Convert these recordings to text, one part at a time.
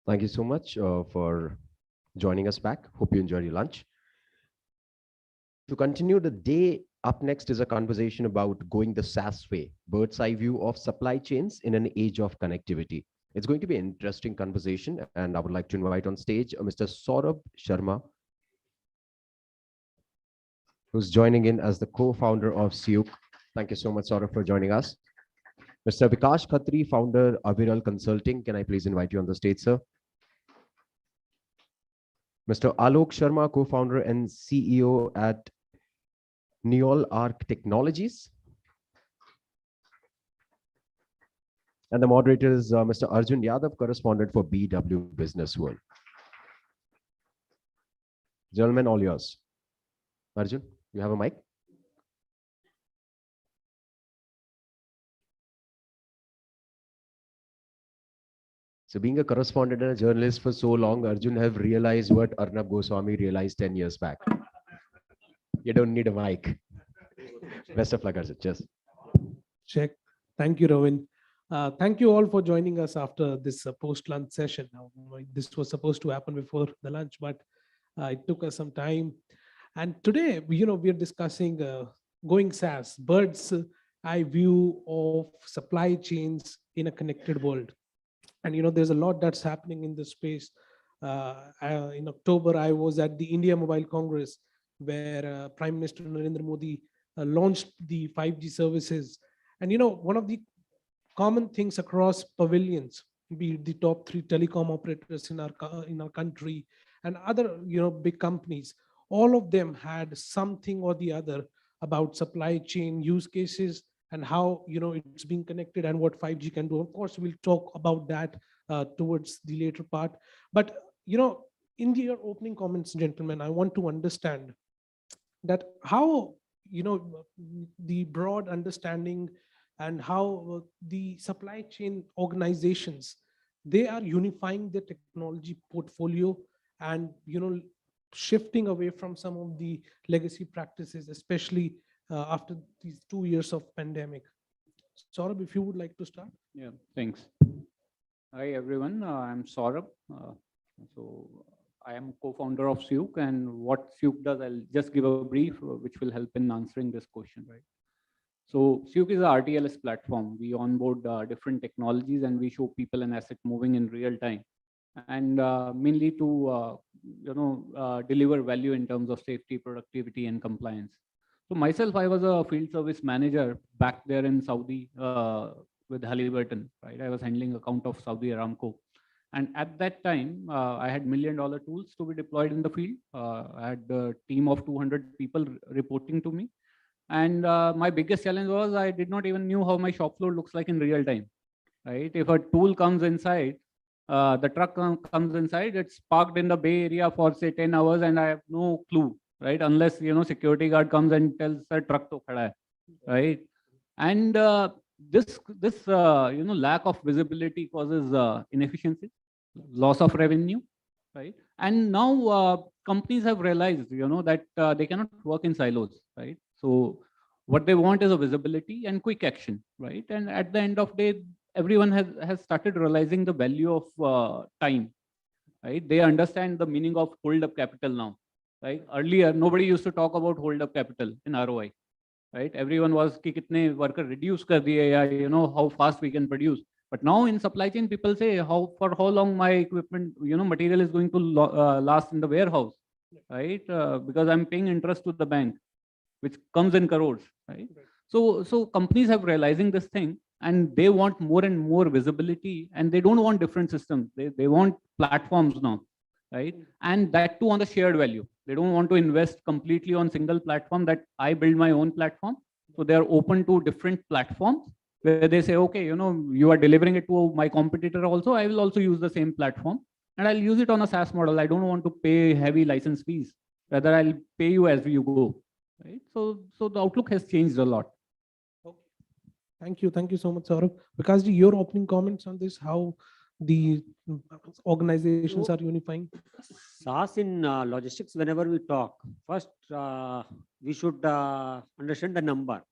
Thank you so much for joining us back. Hope you enjoyed your lunch. To continue the day, up next is a conversation about going the SaaS way, bird's eye view of supply chains in an age of connectivity. It's going to be an interesting conversation, and I would like to invite on stage Mr. Saurabh Sharma, who's joining in as the co-founder of Siuk. Thank you so much, Saurabh, for joining us. Mr. Vikash Khatri, founder Aviral Consulting. Can I please invite you on the stage, sir? Mr. Alok Sharma, co-founder and CEO at Neol Arc Technologies. And the moderator is Mr. Arjun Yadav, correspondent for BW Businessworld. Gentlemen, all yours. Arjun, you have a mic? So being a correspondent and a journalist for so long, Arjun have realized what Arnab Goswami realized 10 years back. You don't need a mic. Best of luck, Arjun. Cheers. Check. Thank you, Ravin. Thank you all for joining us after this post-lunch session. Now, this was supposed to happen before the lunch, but it took us some time. And today, we're discussing going SaaS, bird's eye view of supply chains in a connected world. And there's a lot that's happening in this space. In October, I was at the India Mobile Congress, where Prime Minister Narendra Modi launched the 5G services. And one of the common things across pavilions, be it the top 3 telecom operators in our country and other big companies, all of them had something or the other about supply chain use cases and how it's being connected and what 5G can do. Of course, we'll talk about that towards the later part. But in your opening comments, gentlemen, I want to understand that how the broad understanding and how the supply chain organizations, they are unifying their technology portfolio and shifting away from some of the legacy practices, especially after these 2 years of pandemic. Saurabh, if you would like to start. Yeah, thanks. Hi everyone, I'm Saurabh. So I am co-founder of Siuk, and what Siuk does, I'll just give a brief which will help in answering this question, right? So Siuk is a RTLS platform. We onboard different technologies and we show people an asset moving in real time, and mainly to deliver value in terms of safety, productivity, and compliance. So myself, I was a field service manager back there in Saudi with Halliburton, right? I was handling account of Saudi Aramco. And at that time, I had $1 million tools to be deployed in the field. I had a team of 200 people reporting to me. And my biggest challenge was I did not even knew how my shop floor looks like in real time, right? If a tool comes inside, the truck comes inside, it's parked in the Bay Area for say 10 hours and I have no clue, right? Unless, security guard comes and tells the truck to khada hai, right? And this lack of visibility causes inefficiency, loss of revenue, right? And now companies have realized, that they cannot work in silos, right? So what they want is a visibility and quick action, right? And at the end of the day, everyone has started realizing the value of time, right? They understand the meaning of hold up capital now, right? Earlier, nobody used to talk about hold up capital in ROI, right? Everyone was ki kitne worker reduce kar diye, ya, how fast we can produce. But now in supply chain, people say for how long my equipment, material is going to last in the warehouse, right? Because I'm paying interest to the bank, which comes in crores, right? So companies have realizing this thing and they want more and more visibility, and they don't want different systems. They want platforms now, right? And that too on the shared value. They don't want to invest completely on single platform that I build my own platform. So they are open to different platforms where they say, okay, you are delivering it to my competitor also, I will also use the same platform and I'll use it on a SaaS model. I don't want to pay heavy license fees. Rather, I'll pay you as you go, right? So the outlook has changed a lot. Okay. Thank you so much, Saurabh. Because your opening comments on this, how the organizations are unifying. SaaS in logistics, whenever we talk, first we should understand the number.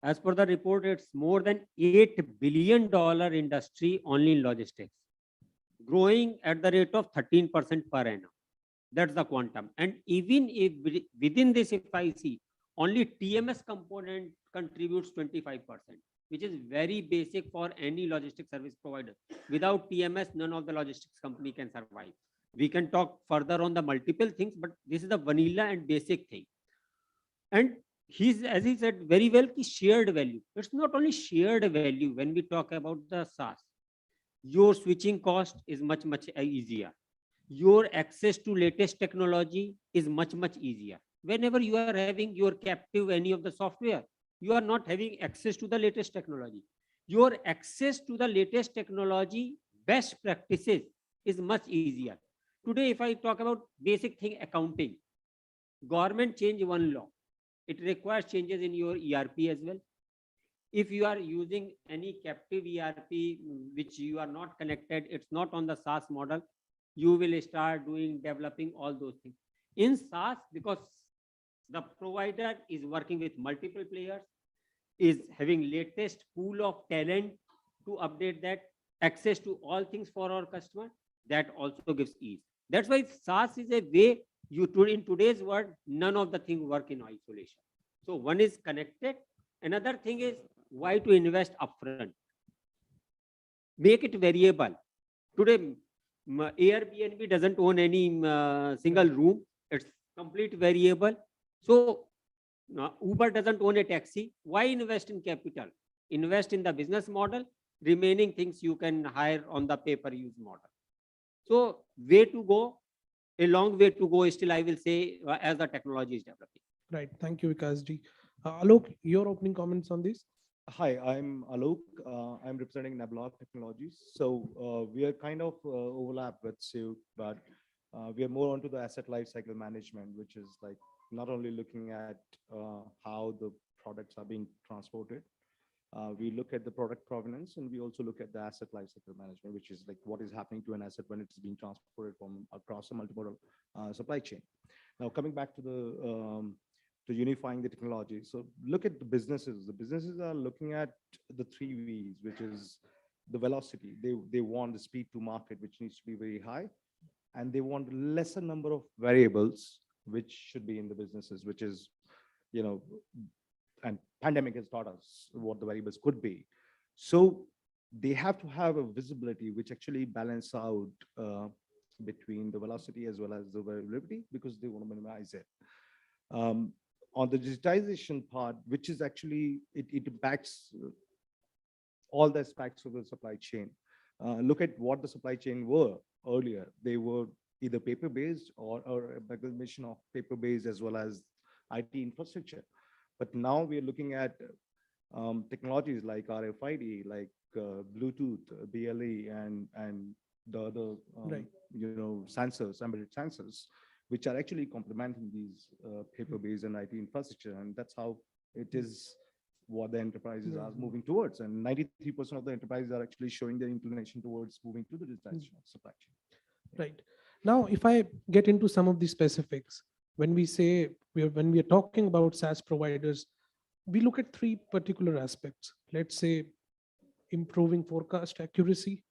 As per the report, it's more than $8 billion industry only in logistics. growing at the rate of 13% per annum. That's the quantum. And even if within this, if I see, only TMS component contributes 25%, which is very basic for any logistics service provider. Without TMS, none of the logistics company can survive. We can talk further on the multiple things, but this is the vanilla and basic thing. And as he said very well, shared value. It's not only shared value when we talk about the SaaS. Your switching cost is much easier. Your access to latest technology is much easier. Whenever you are having your captive any of the software, you are not having access to the latest technology. Your access to the latest technology, best practices is much easier. Today, if I talk about basic thing, accounting, government change one law. It requires changes in your ERP as well. If you are using any captive ERP, which you are not connected, it's not on the SaaS model, you will start developing all those things. In SaaS, because the provider is working with multiple players, is having latest pool of talent to update that, access to all things for our customer, that also gives ease. That's why SaaS is a way in today's world, none of the things work in isolation. So one is connected. Another thing is why to invest upfront. Make it variable. Today, Airbnb doesn't own any single room. It's complete variable. So Uber doesn't own a taxi. Why invest in capital? Invest in the business model. Remaining things you can hire on the pay-per-use model. So way to go, a long way to go still, I will say, as the technology is developing. Right. Thank you, Vikas ji. Alok, your opening comments on this? Hi, I'm Alok. I'm representing Nablog Technologies. So we are kind of overlap with Sue, but we are more onto the asset lifecycle management, which is like not only looking at how the products are being transported. We look at the product provenance, and we also look at the asset lifecycle management, which is like what is happening to an asset when it's being transported from across a multimodal supply chain. Now, coming back to the to unifying the technology. So look at the businesses. The businesses are looking at the 3 V's, which is the velocity. They want the speed to market, which needs to be very high. And they want lesser number of variables, which should be in the businesses, which is, and pandemic has taught us what the variables could be. So they have to have a visibility, which actually balance out between the velocity as well as the variability, because they want to minimize it. On the digitization part, which is actually, it impacts all the aspects of the supply chain. Look at what the supply chain were earlier. They were either paper-based or a combination of paper-based as well as IT infrastructure. But now we are looking at technologies like RFID, like Bluetooth, BLE, and the other sensors, embedded sensors, which are actually complementing these paper-based and IT infrastructure. And that's how it is what the enterprises are moving towards. And 93% of the enterprises are actually showing their inclination towards moving to the digitization of supply chain. Right. Now, if I get into some of the specifics, when we say, when we are talking about SaaS providers, we look at 3 particular aspects. Let's say improving forecast accuracy,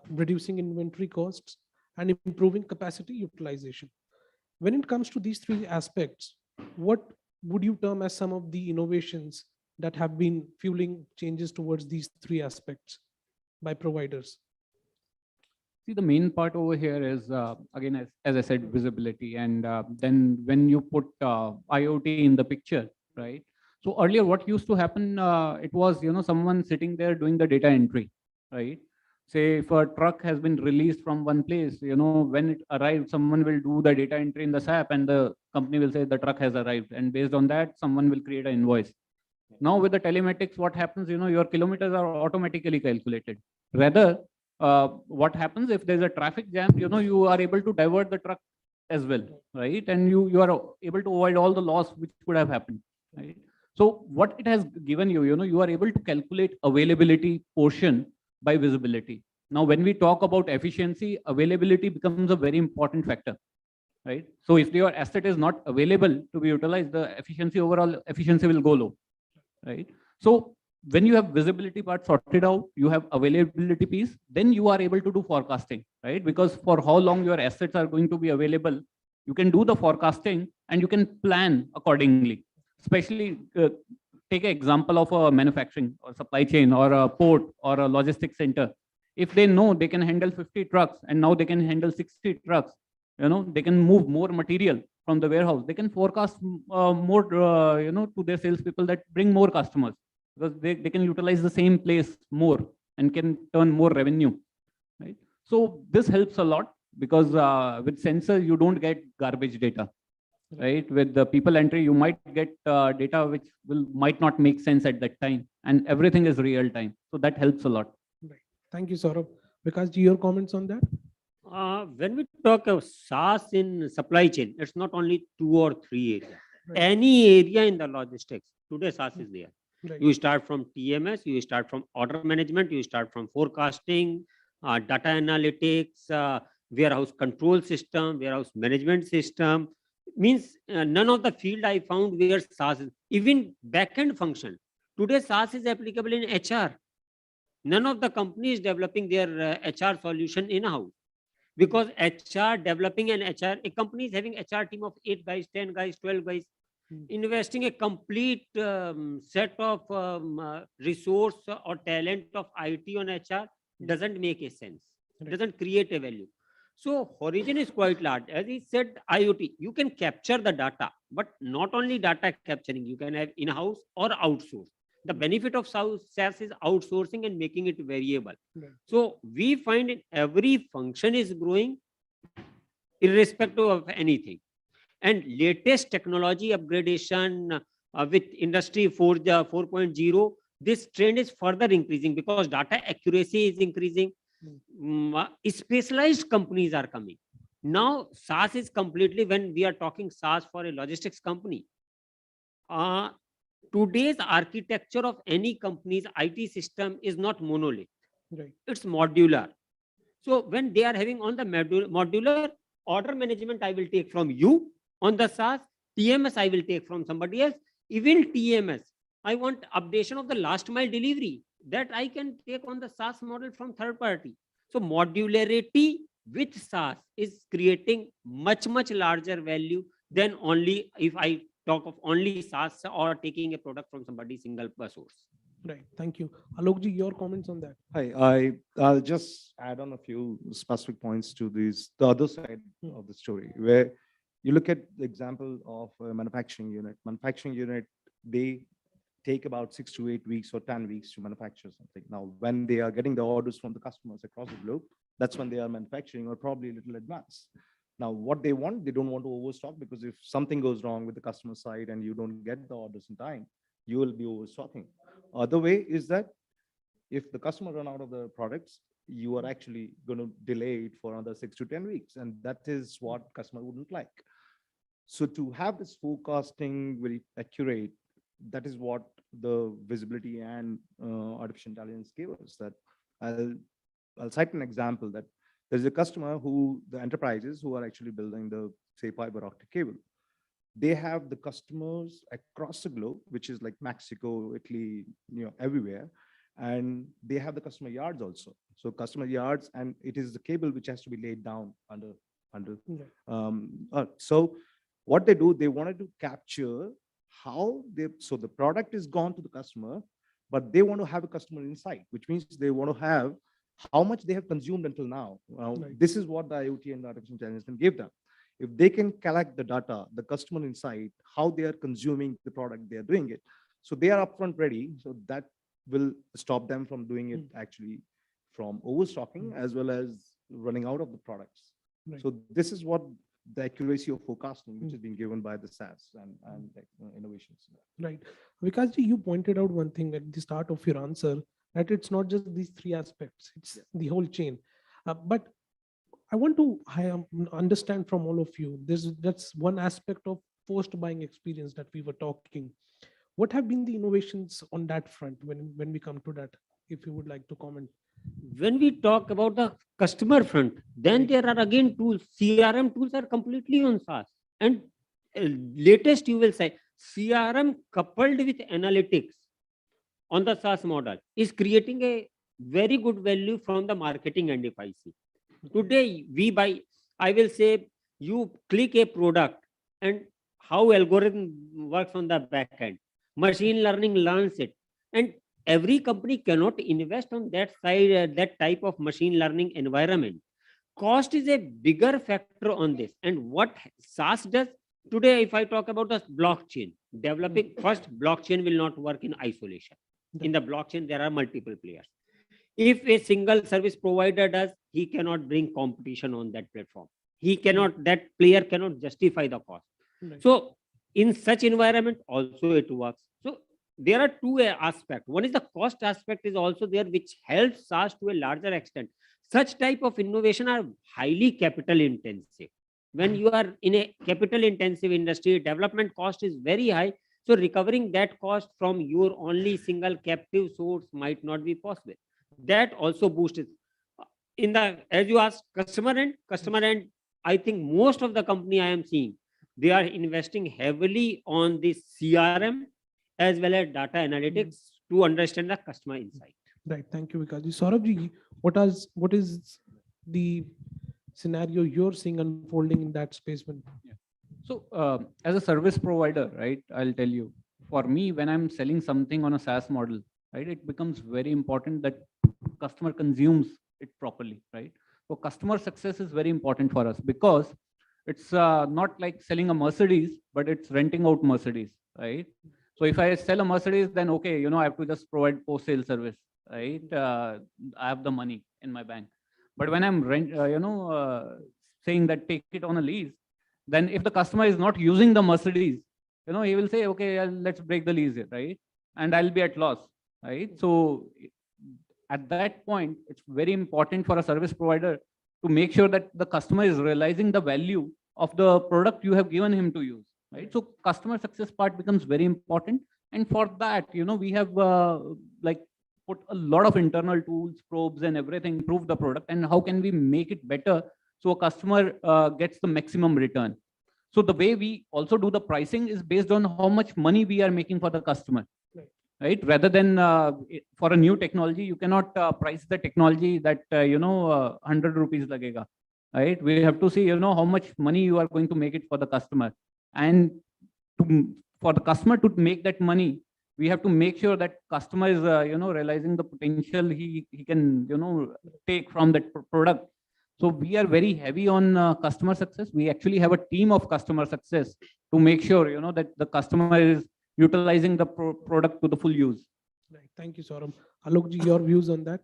reducing inventory costs, and improving capacity utilization. When it comes to these 3 aspects, what would you term as some of the innovations that have been fueling changes towards these 3 aspects by providers? See, the main part over here is, again, as I said, visibility. And then when you put IoT in the picture, right? So earlier, what used to happen, it was, someone sitting there doing the data entry, right? Say if a truck has been released from one place, when it arrives, someone will do the data entry in the SAP and the company will say the truck has arrived. And based on that, someone will create an invoice. Now with the telematics, what happens, your kilometers are automatically calculated. Rather, what happens if there's a traffic jam, you are able to divert the truck as well, right? And you are able to avoid all the loss which could have happened, right? So what it has given you, you are able to calculate availability portion by visibility. Now, when we talk about efficiency, availability becomes a very important factor, right? So if your asset is not available to be utilized, the efficiency, overall efficiency will go low, right? So when you have visibility part sorted out, you have availability piece, then you are able to do forecasting, right? Because for how long your assets are going to be available, you can do the forecasting and you can plan accordingly. Especially take an example of a manufacturing or supply chain or a port or a logistics center. If they know they can handle 50 trucks and now they can handle 60 trucks, they can move more material from the warehouse. They can forecast more, to their salespeople that bring more customers, because they can utilize the same place more and can turn more revenue, right? So this helps a lot, because with sensor you don't get garbage data, right? With the people entry you might get data which might not make sense at that time, and everything is real time, so that helps a lot. Right. Thank you, Saurabh. Vikas, your comments on that? When we talk of SaaS in supply chain, it's not only 2 or 3 areas. Right. Any area in the logistics, today SaaS is there. Right. You start from TMS, you start from order management, you start from forecasting, data analytics, warehouse control system, warehouse management system. Means none of the field I found where SaaS is, even backend function. Today SaaS is applicable in HR. None of the companies developing their HR solution in-house, because HR developing an HR, a company is having HR team of 8 guys, 10 guys, 12 guys, investing a complete set of resource or talent of IT on HR doesn't make a sense, doesn't create a value. So horizon is quite large. As he said, IoT, you can capture the data, but not only data capturing, you can have in-house or outsource. The benefit of SaaS is outsourcing and making it variable. Right. So we find in every function is growing irrespective of anything. And latest technology upgradation with industry 4.0, this trend is further increasing because data accuracy is increasing. Specialized companies are coming. Now SaaS is completely, when we are talking SaaS for a logistics company, today's architecture of any company's IT system is not monolith. Right. It's modular. So when they are having on the modular, order management I will take from you on the SaaS, TMS I will take from somebody else. Even TMS, I want updation of the last mile delivery, that I can take on the SaaS model from third party. So modularity with SaaS is creating much larger value than only if I talk of only SaaS or taking a product from somebody single source. Right. Thank you. Alokji, your comments on that? Hi, I'll just add on a few specific points to the other side of the story, where you look at the example of a manufacturing unit. Manufacturing unit, they take about 6 to 8 weeks or 10 weeks to manufacture something. Now, when they are getting the orders from the customers across the globe, that's when they are manufacturing, or probably a little advanced. Now, what they don't want to overstock, because if something goes wrong with the customer side and you don't get the orders in time, you will be overstocking. Other way is that if the customer run out of the products, you are actually going to delay it for another 6 to 10 weeks. And that is what customer wouldn't like. So to have this forecasting very accurate, that is what the visibility and artificial intelligence gave us. That I'll cite an example, that there's a customer the enterprises who are actually building the, say, fiber optic cable. They have the customers across the globe, which is like Mexico, Italy, everywhere. And they have the customer yards also. So customer yards, and it is the cable which has to be laid down under. So what they do, they wanted to capture so the product is gone to the customer, but they want to have a customer insight, which means they want to have how much they have consumed until now. Right. This is what the IoT and artificial intelligence can give them. If they can collect the data, the customer insight, how they are consuming the product, they are doing it. So they are upfront ready. So that will stop them from doing it actually from overstocking as well as running out of the products. Right. So this is what the accuracy of forecasting, which is being given by the SaaS and innovations. Right. Vikasji, you pointed out one thing at the start of your answer, that it's not just these 3 aspects, it's the whole chain. But I want to understand from all of you, that's one aspect of post-buying experience that we were talking. What have been the innovations on that front when we come to that, if you would like to comment? When we talk about the customer front, then there are again tools. CRM tools are completely on SaaS. And latest you will say CRM coupled with analytics on the SaaS model is creating a very good value from the marketing end. If I see today, we buy, I will say, you click a product and how algorithm works on the back end. Machine learning learns it, and every company cannot invest on that side, that type of machine learning environment. Cost is a bigger factor on this. And what SaaS does today, if I talk about the blockchain, developing first, blockchain will not work in isolation. In the blockchain, there are multiple players. If a single service provider does, he cannot bring competition on that platform. He cannot, that player cannot justify the cost. Right. So in such environment, also it works. So there are two aspects. One is the cost aspect is also there, which helps SaaS to a larger extent. Such type of innovation are highly capital intensive. When you are in a capital intensive industry, development cost is very high. So recovering that cost from your only single captive source might not be possible. That also boosts it. In the, as you ask, customer end, I think most of the company I am seeing, they are investing heavily on this CRM as well as data analytics to understand the customer insight. Right. Thank you, Vikasji. Saurabh, what is the scenario you're seeing unfolding in that space? When So as a service provider, right, I'll tell you, for me, when I'm selling something on a SaaS model, right, it becomes very important that customer consumes it properly, right? So customer success is very important for us because it's not like selling a Mercedes, but it's renting out Mercedes, right? So if I sell a Mercedes, then okay, I have to just provide post-sale service, right? I have the money in my bank. But when I'm saying that take it on a lease, then if the customer is not using the Mercedes, he will say, okay, let's break the lease, right? And I'll be at loss, right? So at that point, it's very important for a service provider to make sure that the customer is realizing the value of the product you have given him to use, right? So customer success part becomes very important. And for that, we have like put a lot of internal tools, probes and everything, improve the product. And how can we make it better so a customer gets the maximum return? So the way we also do the pricing is based on how much money we are making for the customer, right? Rather than for a new technology, you cannot price the technology that 100 rupees lagega, right? We have to see how much money you are going to make it for the customer, and for the customer to make that money, we have to make sure that customer is realizing the potential he can take from that product. So we are very heavy on customer success. We actually have a team of customer success to make sure that the customer is utilizing the product to the full use. Right. Thank you, Saurabh. Alokji, your views on that?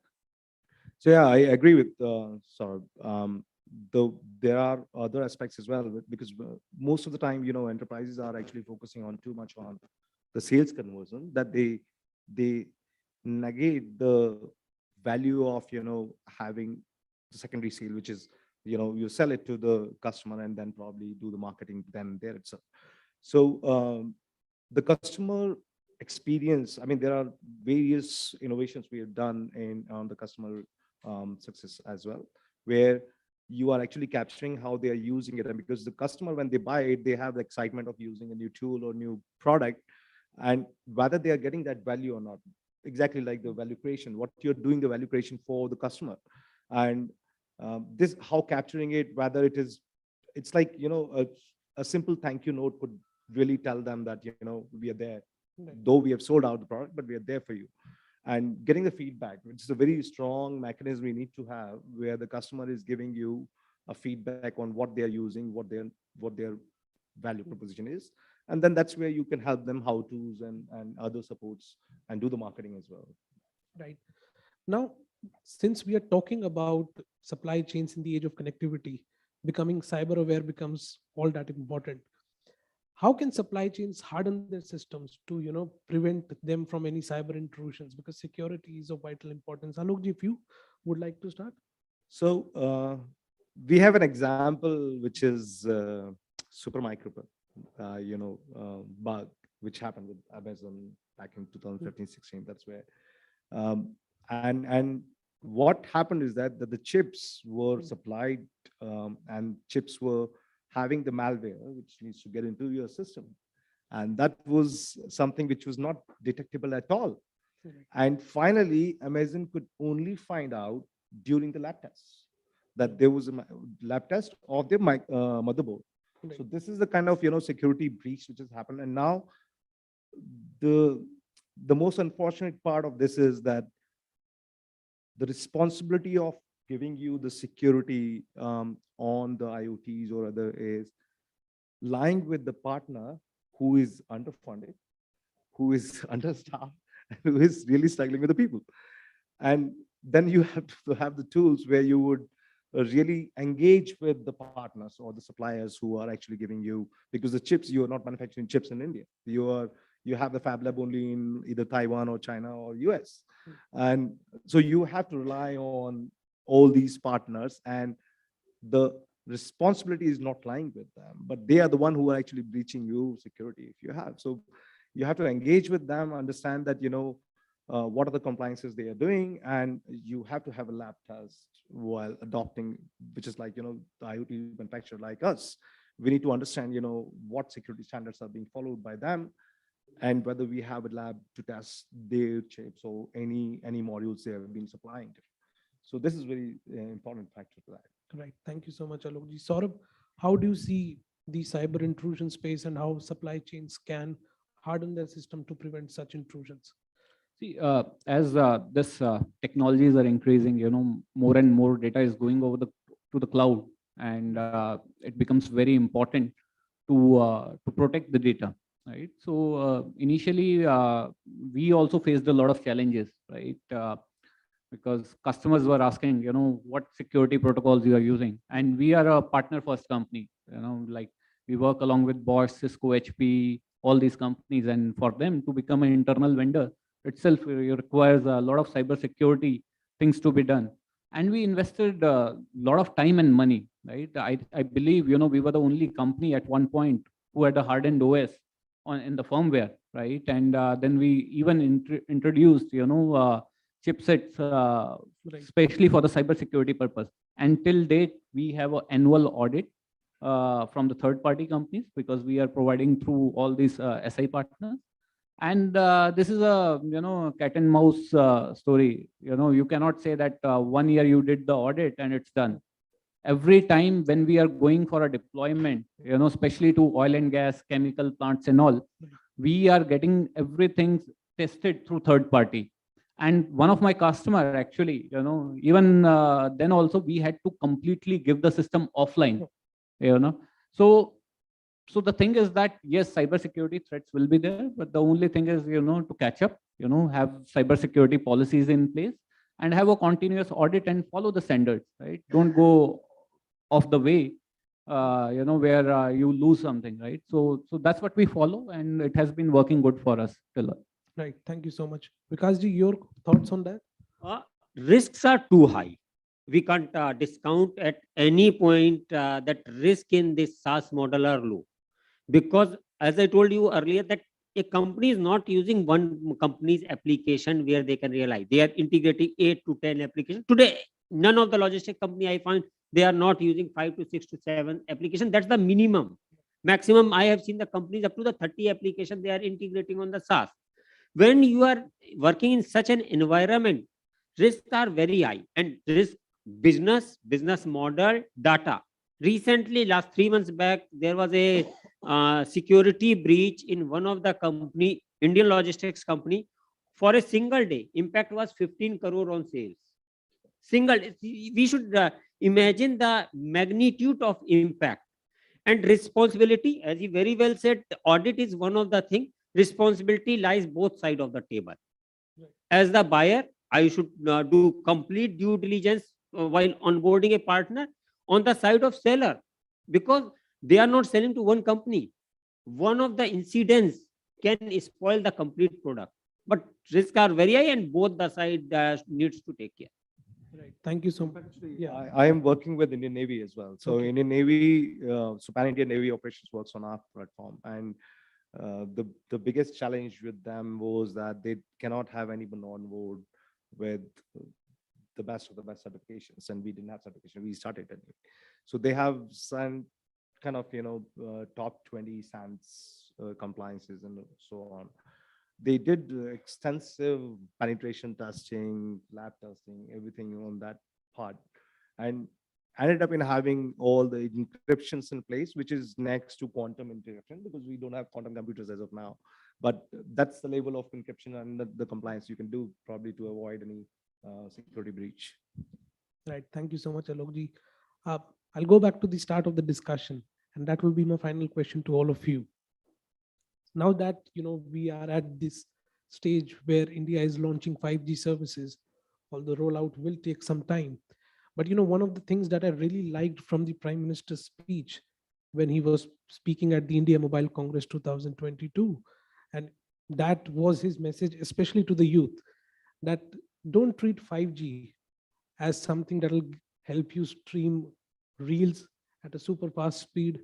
So yeah, I agree with Saurabh. Though there are other aspects as well, because most of the time, enterprises are actually focusing on too much on the sales conversion, that they negate the value of having the secondary sale, which is you sell it to the customer and then probably do the marketing then there itself. So the customer experience, I mean, there are various innovations we have done on the customer success as well, where you are actually capturing how they are using it. And because the customer, when they buy it, they have the excitement of using a new tool or new product, and whether they are getting that value or not, exactly like the value creation, what you're doing the value creation for the customer. And this, how capturing it, whether it's like, a simple thank you note could really tell them that, we are there, though we have sold out the product, but we are there for you. And getting the feedback, which is a very strong mechanism we need to have, where the customer is giving you a feedback on what they are using, what their value proposition is. And then that's where you can help them how-tos and other supports and do the marketing as well. Right. Now, since we are talking about supply chains in the age of connectivity, becoming cyber aware becomes all that important. How can supply chains harden their systems to prevent them from any cyber intrusions? Because security is of vital importance. Alokji, if you would like to start. So we have an example which is super micro bug which happened with Amazon back in 2015-16. That's where and what happened is that the chips were supplied and chips were having the malware which needs to get into your system, and that was something which was not detectable at all. And finally, Amazon could only find out during the lab tests that there was a lab test of their motherboard. So this is the kind of security breach which has happened. And now the most unfortunate part of this is that the responsibility of giving you the security on the IoTs or other is lying with the partner who is underfunded, who is understaffed, and who is really struggling with the people. And then you have to have the tools where you would really engage with the partners or the suppliers who are actually giving you, because the chips, you are not manufacturing chips in India. You have the fab lab only in either Taiwan or China or US. And so you have to rely on all these partners, and the responsibility is not lying with them, but they are the one who are actually breaching you security if you have. So you have to engage with them, understand that, what are the compliances they are doing, and you have to have a lab test while adopting, which is like, the IoT manufacturer like us. We need to understand, what security standards are being followed by them, and whether we have a lab to test their chips or any modules they have been supplying to. So this is very important factor to that. Right. Thank you so much, Alokji. Saurabh, how do you see the cyber intrusion space and how supply chains can harden their system to prevent such intrusions? See, as this technologies are increasing, more and more data is going over to the cloud, and it becomes very important to protect the data, right? So initially, we also faced a lot of challenges, right? Because customers were asking, what security protocols you are using, and we are a partner first company, like we work along with Bosch, Cisco, HP, all these companies, and for them to become an internal vendor itself requires a lot of cyber security things to be done. And we invested a lot of time and money, right? I believe, we were the only company at one point who had a hardened OS in the firmware, right? And then we even introduced, chipsets, especially for the cybersecurity purpose. Until date, we have an annual audit from the third-party companies, because we are providing through all these SI partners. And this is a cat and mouse story. You cannot say that 1 year you did the audit and it's done. Every time when we are going for a deployment, especially to oil and gas, chemical plants and all, we are getting everything tested through third party. And one of my customer actually, even then also we had to completely give the system offline, so the thing is that, yes, cybersecurity threats will be there, but the only thing is, to catch up, have cybersecurity policies in place and have a continuous audit and follow the standards, right? Don't go off the way, where you lose something, right? So that's what we follow, and it has been working good for us till. Right. Thank you so much. Vikasji, your thoughts on that? Risks are too high. We can't discount at any point that risk in this SaaS model are low. Because as I told you earlier, that a company is not using one company's application where they can realize. They are integrating 8 to 10 applications. Today, none of the logistic company I find, they are not using 5 to 6 to 7 applications. That's the minimum. Maximum, I have seen the companies up to the 30 applications they are integrating on the SaaS. When you are working in such an environment, risks are very high, and risk business model, data. Recently, last 3 months back, there was a security breach in one of the company, Indian logistics company. For a single day, impact was 15 crore on sales. We should imagine the magnitude of impact. And responsibility, as you very well said, audit is one of the things. Responsibility lies both sides of the table. As the buyer, I should do complete due diligence while onboarding a partner. On the side of seller, because they are not selling to one company, one of the incidents can spoil the complete product. But risks are very high, and both the side needs to take care. Right. Thank you so much. Yeah. I am working with Indian Navy as well. So Okay. Indian Navy, so Pan Indian Navy Operations works on our platform, and the biggest challenge with them was that they cannot have anyone on board with the best of the best certifications, and we didn't have certification. We started anyway. So they have some kind of top 20 SANS compliances and so on. they did extensive penetration testing, lab testing, everything on that part, and ended up in having all the encryptions in place, which is next to quantum encryption, because we don't have quantum computers as of now. But that's the level of encryption and the compliance you can do probably to avoid any security breach. Right. Thank you so much, Alokji. Uh, I'll go back to the start of the discussion, and that will be my final question to all of you. Now that we are at this stage where India is launching 5G services, although rollout will take some time. But one of the things that I really liked from the Prime Minister's speech when he was speaking at the India Mobile Congress 2022, and that was his message, especially to the youth, that don't treat 5G as something that will help you stream reels at a super fast speed,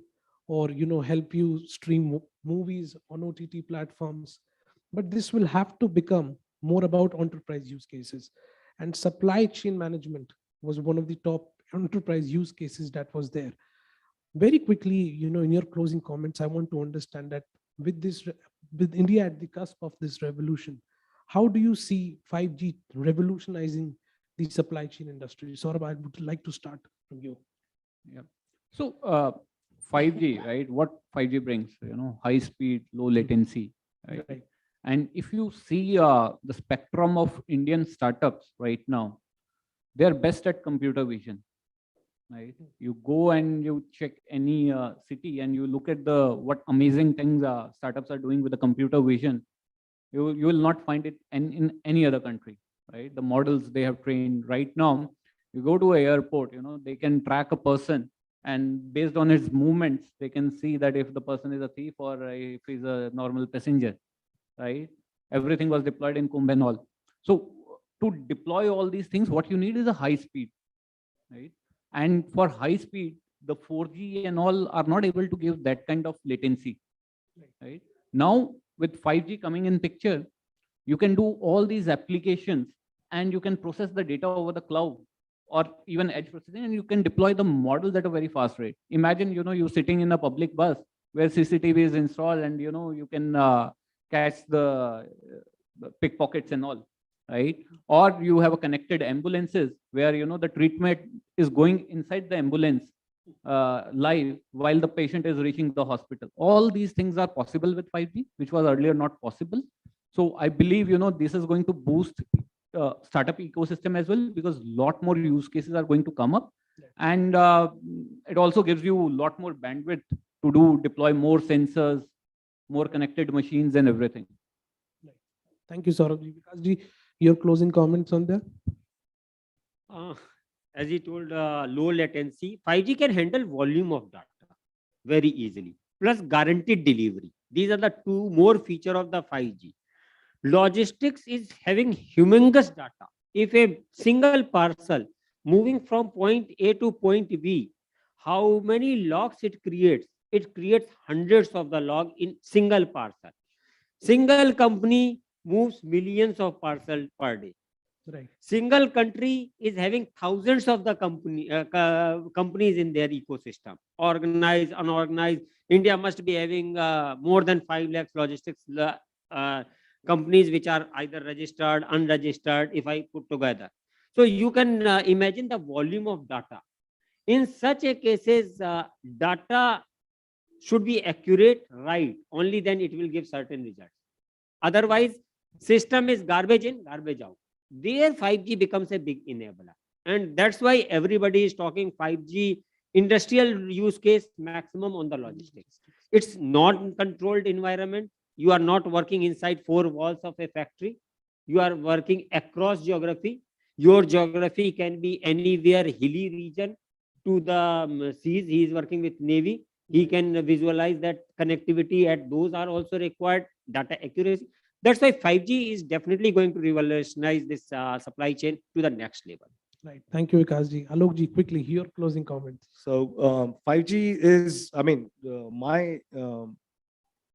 or help you stream movies on OTT platforms. But this will have to become more about enterprise use cases, and supply chain management was one of the top enterprise use cases that was there. Very quickly, in your closing comments, I want to understand that with this with India at the cusp of this revolution, how do you see 5G revolutionizing the supply chain industry? Saurabh, I would like to start from you. Yeah. So 5G, right? What 5G brings, high speed, low latency, right? Right. And if you see the spectrum of Indian startups right now, they are best at computer vision, right? You go and you check any city and you look at what amazing things startups are doing with the computer vision. You will not find it in any other country, right? The models they have trained right now, you go to an airport, they can track a person, and based on his movements, they can see that if the person is a thief or if he's a normal passenger, right? Everything was deployed in Kumbh and all. So to deploy all these things, what you need is a high speed, right? And for high speed, the 4G and all are not able to give that kind of latency, right? Now with 5G coming in picture, you can do all these applications and you can process the data over the cloud or even edge processing, and you can deploy the models at a very fast rate. Imagine, you sitting in a public bus where CCTV is installed, and you can catch the pickpockets and all, right? Or you have a connected ambulances where the treatment is going inside the ambulance live while the patient is reaching the hospital. All these things are possible with 5G, which was earlier not possible. So I believe this is going to boost startup ecosystem as well, because lot more use cases are going to come up, and it also gives you a lot more bandwidth to deploy more sensors, more connected machines, and everything. Thank you, Saurabh. Vikasji, your closing comments on that? As he told, low latency, 5G can handle volume of data very easily, plus guaranteed delivery. These are the two more feature of the 5G. Logistics is having humongous data. If a single parcel moving from point A to point B, how many logs it creates? It creates hundreds of the log in single parcel. Single company moves millions of parcels per day. Right. Single country is having thousands of the companies in their ecosystem, organized, unorganized. India must be having more than 5 lakhs logistics companies which are either registered, unregistered, if I put together. So you can imagine the volume of data. In such a cases, data should be accurate, right? Only then it will give certain results. Otherwise, system is garbage in, garbage out. There 5G becomes a big enabler. And that's why everybody is talking 5G industrial use case maximum on the logistics. It's not controlled environment. You are not working inside 4 walls of a factory. You are working across geography. Your geography can be anywhere, hilly region to the seas. He is working with Navy. He can visualize that connectivity at those are also required, data accuracy. That's why 5G is definitely going to revolutionize this supply chain to the next level. Right. Thank you, Vikasji. Alokji, quickly, your closing comments. So 5G is, I mean,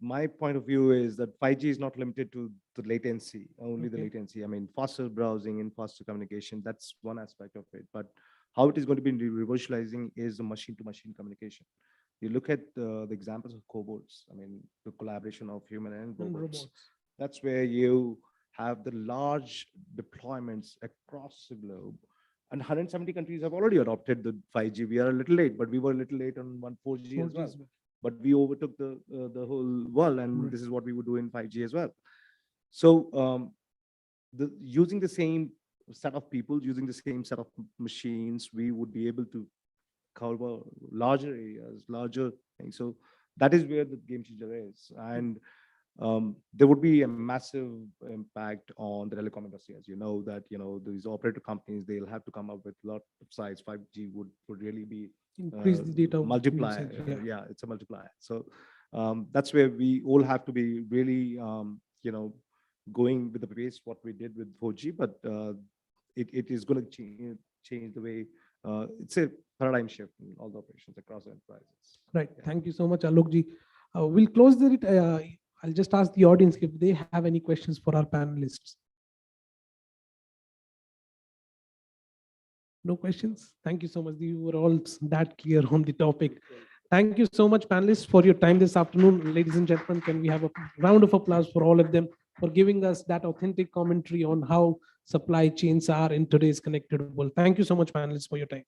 my point of view is that 5G is not limited to the latency, only the Okay. latency. I mean, faster browsing and faster communication, that's one aspect of it. But how it is going to be revolutionizing is the machine-to-machine communication. You look at the examples of cobots, I mean, the collaboration of human and And robots. robots. That's where you have the large deployments across the globe. And 170 countries have already adopted the 5G. We are a little late, but we were a little late on 4G as 4G well. as well. But we overtook the whole world, and Right. this is what we would do in 5G as well. So using the same set of people, using the same set of machines, we would be able to cover larger areas, larger things. So that is where the game changer is. And there would be a massive impact on the telecom industry, as you know, that these operator companies, they'll have to come up with a lot of sites. 5G would really be Increase the data multiplier. usage, yeah. Yeah, it's a multiplier. So that's where we all have to be really going with the pace what we did with 4G, but it is going to change the way. It's a paradigm shift in all the operations across the enterprises. Right. Yeah. Thank you so much, Alokji. We'll close it. I'll just ask the audience if they have any questions for our panelists. No questions? Thank you so much. You were all that clear on the topic. Thank you so much, panelists, for your time this afternoon. Ladies and gentlemen, can we have a round of applause for all of them for giving us that authentic commentary on how supply chains are in today's connected world. Thank you so much, panelists, for your time.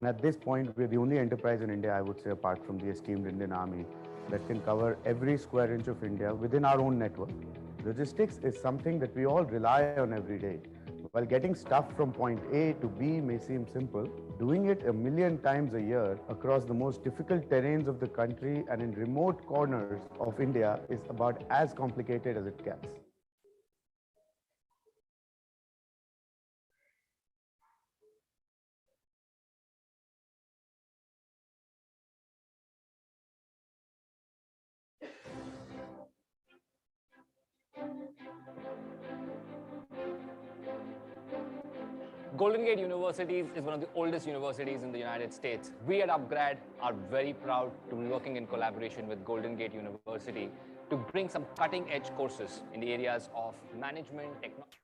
At this point, we're the only enterprise in India, I would say, apart from the esteemed Indian Army, that can cover every square inch of India within our own network. Logistics is something that we all rely on every day. While getting stuff from point A to B may seem simple, doing it a million times a year across the most difficult terrains of the country and in remote corners of India is about as complicated as it gets. Golden Gate University is one of the oldest universities in the United States. We at Upgrad are very proud to be working in collaboration with Golden Gate University to bring some cutting-edge courses in the areas of management, technology.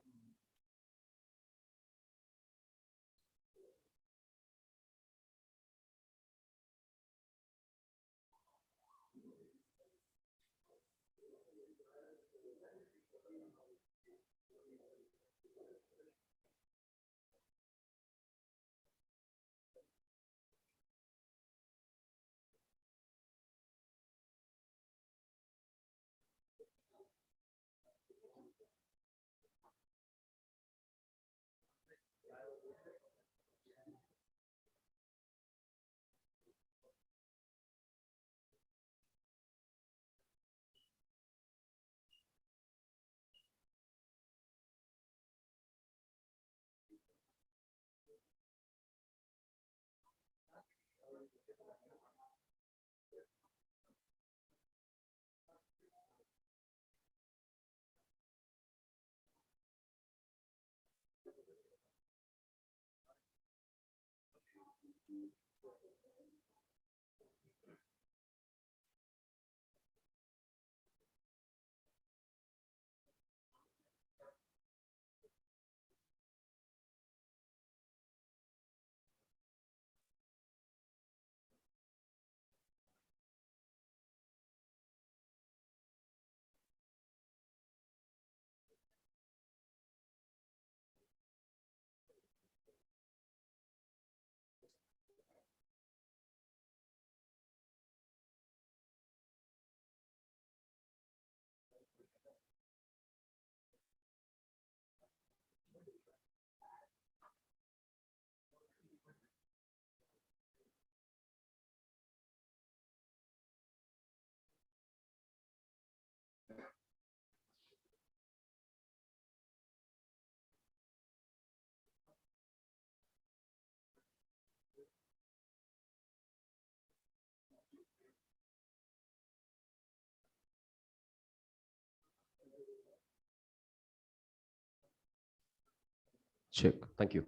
Check. Thank you.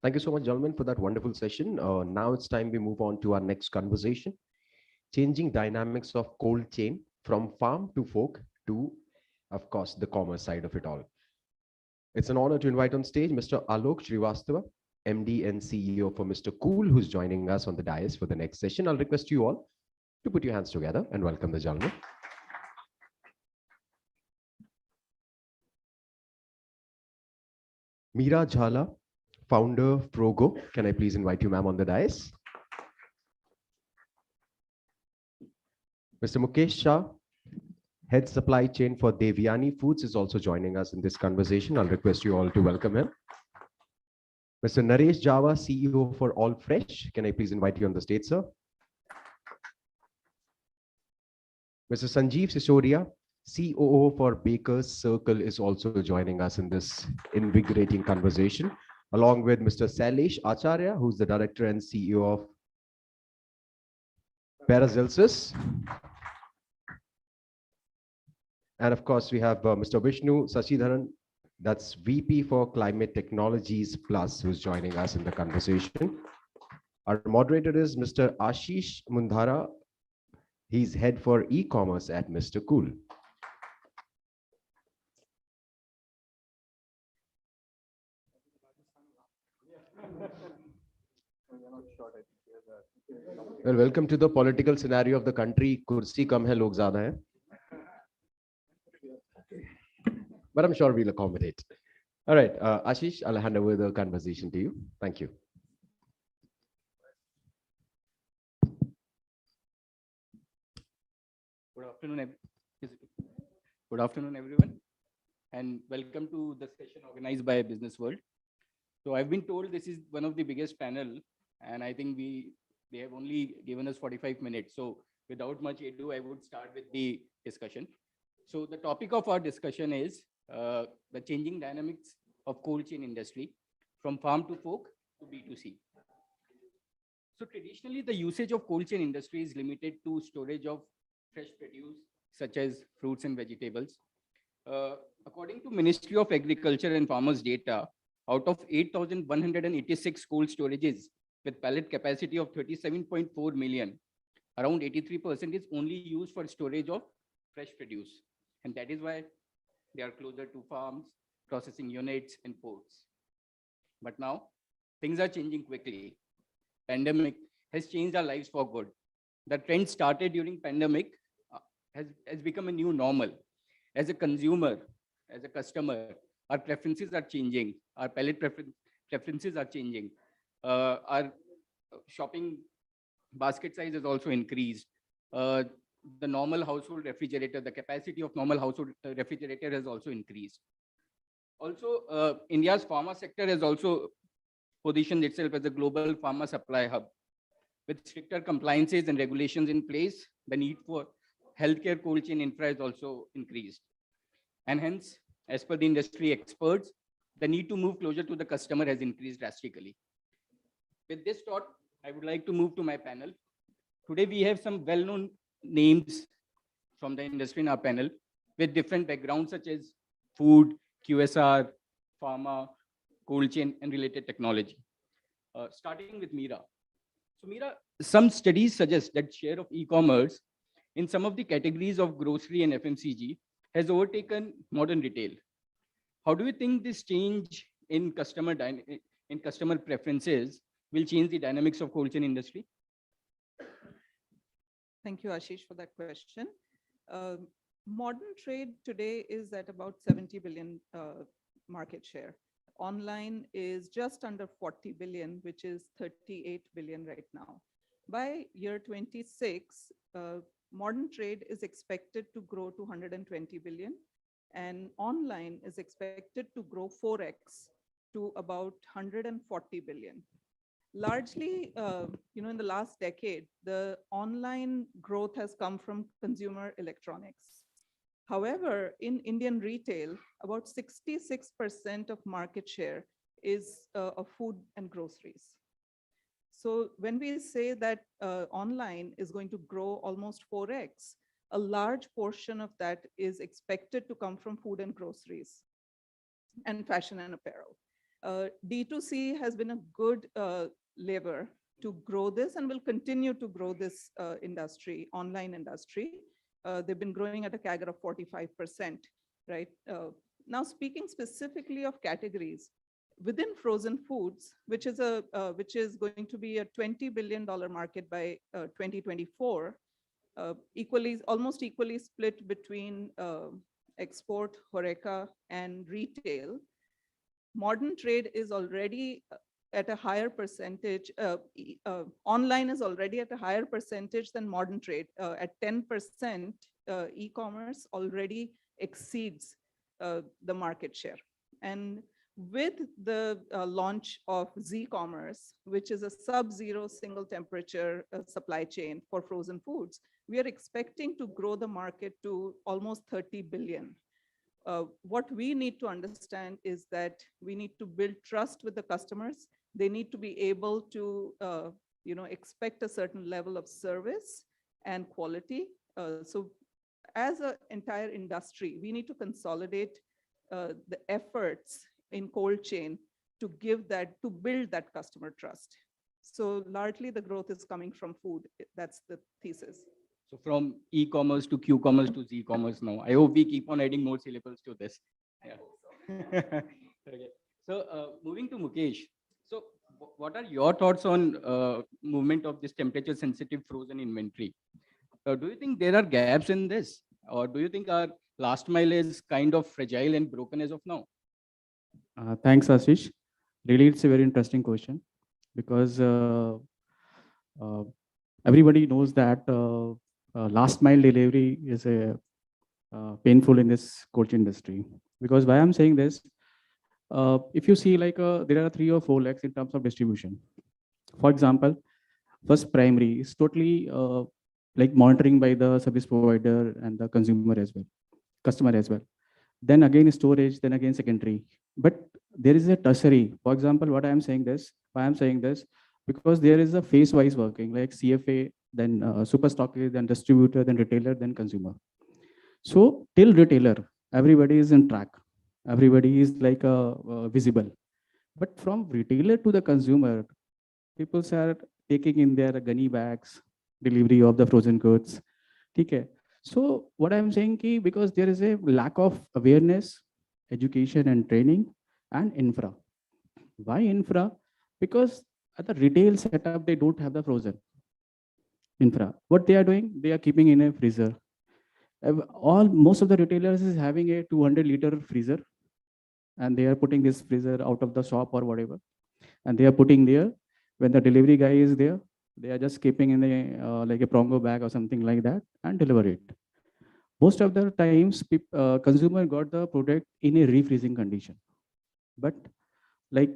Thank you so much, gentlemen, for that wonderful session. Now it's time we move on to our next conversation, changing dynamics of cold chain from farm to fork to, of course, the commerce side of it all. It's an honor to invite on stage Mr. Alok Srivastava, MD and CEO for Mr. Cool, who's joining us on the dais for the next session. I'll request you all to put your hands together and welcome the gentleman. Meera Jhala founder, Frogo. Can I please invite you, ma'am, on the dais? Mr. Mukesh Shah, head supply chain for Devyani Foods, is also joining us in this conversation. I'll request you all to welcome him. Mr. Naresh Java, CEO for All Fresh. Can I please invite you on the stage, sir? Mr. Sanjeev Sisodia, COO for Baker's Circle, is also joining us in this invigorating conversation, along with Mr. Sailesh Acharya, who's the director and CEO of Paracelsus. And of course, we have Mr. Vishnu Sashidharan, that's VP for Climate Technologies Plus, who's joining us in the conversation. Our moderator is Mr. Ashish Mundhara. He's head for e-commerce at Mr. Cool. Well, welcome to the political scenario of the country. Kursi kam hai, log zyada hai. But I'm sure we'll accommodate. All right, Ashish, I'll hand over the conversation to you. Thank you. Good afternoon, everyone, and welcome to the session organized by Businessworld. So I've been told this is one of the biggest panel, and I think they have only given us 45 minutes. So without much ado, I would start with the discussion. So the topic of our discussion is the changing dynamics of cold chain industry from farm to fork to B2C. So traditionally, the usage of cold chain industry is limited to storage of fresh produce, such as fruits and vegetables. According to Ministry of Agriculture and Farmers data, out of 8,186 cold storages with pallet capacity of 37.4 million, around 83% is only used for storage of fresh produce. And that is why they are closer to farms, processing units, and ports. But now, things are changing quickly. Pandemic has changed our lives for good. The trend started during pandemic has become a new normal. As a consumer, as a customer, our preferences are changing. Our palate preferences are changing. Our shopping basket size has also increased. The normal household refrigerator, the capacity of normal household refrigerator has also increased. Also, India's pharma sector has also positioned itself as a global pharma supply hub. With stricter compliances and regulations in place, the need for healthcare cold chain infra is also increased. And hence, as per the industry experts, the need to move closer to the customer has increased drastically. With this thought, I would like to move to my panel. Today, we have some well-known names from the industry in our panel with different backgrounds such as food, QSR, pharma, cold chain, and related technology. Starting with Meera. So Meera, some studies suggest that share of e-commerce in some of the categories of grocery and FMCG has overtaken modern retail. How do you think this change in customer preferences will change the dynamics of cold chain industry? Thank you, Ashish, for that question. Modern trade today is at about 70 billion market share. Online is just under 40 billion, which is 38 billion right now. By year 26, modern trade is expected to grow to 120 billion, and online is expected to grow 4x to about 140 billion. Largely, in the last decade, the online growth has come from consumer electronics. However, in Indian retail, about 66% of market share is of food and groceries. So when we say that online is going to grow almost 4x, a large portion of that is expected to come from food and groceries and fashion and apparel. D2C has been a good lever to grow this and will continue to grow this industry, online industry. They've been growing at a CAGR of 45%, right? Now, speaking specifically of categories, within frozen foods, which is going to be a $20 billion market by 2024, almost equally split between export, HoReCa, and retail. modern trade is already at a higher percentage, online is already at a higher percentage than modern trade. At 10%, e-commerce already exceeds the market share. And with the launch of Z-commerce, which is a sub-zero single temperature supply chain for frozen foods, we are expecting to grow the market to almost 30 billion. What we need to understand is that we need to build trust with the customers. They need to be able to expect a certain level of service and quality. So as an entire industry, we need to consolidate the efforts in cold chain to build that customer trust. So largely the growth is coming from food. That's the thesis. So from e-commerce to Q-commerce to Z-commerce now. I hope we keep on adding more syllables to this. Yeah. Okay. So moving to Mukesh. So what are your thoughts on movement of this temperature sensitive frozen inventory? Do you think there are gaps in this? Or do you think our last mile is kind of fragile and broken as of now? Thanks, Ashish. Really, it's a very interesting question because uh, everybody knows that last mile delivery is a painful in this coach industry. Because why I'm saying this, if you see like there are 3 or 4 legs in terms of distribution. For example, first primary is totally like monitoring by the service provider and the consumer as well, customer as well. Then again storage, then again secondary. But there is a tertiary. For example, what I am saying this, why I'm saying this, because there is a phase-wise working like CFA, then super stockist, then distributor, then retailer, then consumer. So till retailer, everybody is in track. Everybody is like visible. But from retailer to the consumer, people are taking in their gunny bags, delivery of the frozen goods. Okay. So what I'm saying ki, because there is a lack of awareness, education and training and infra. Why infra? Because at the retail setup, they don't have the frozen infra. What they are doing, they are keeping in a freezer. Most of the retailers is having a 200-liter freezer, and they are putting this freezer out of the shop or whatever, and they are putting there. When the delivery guy is there, they are just keeping in a like a prongo bag or something like that and deliver it. Most of the times, consumer got the product in a refreezing condition. But like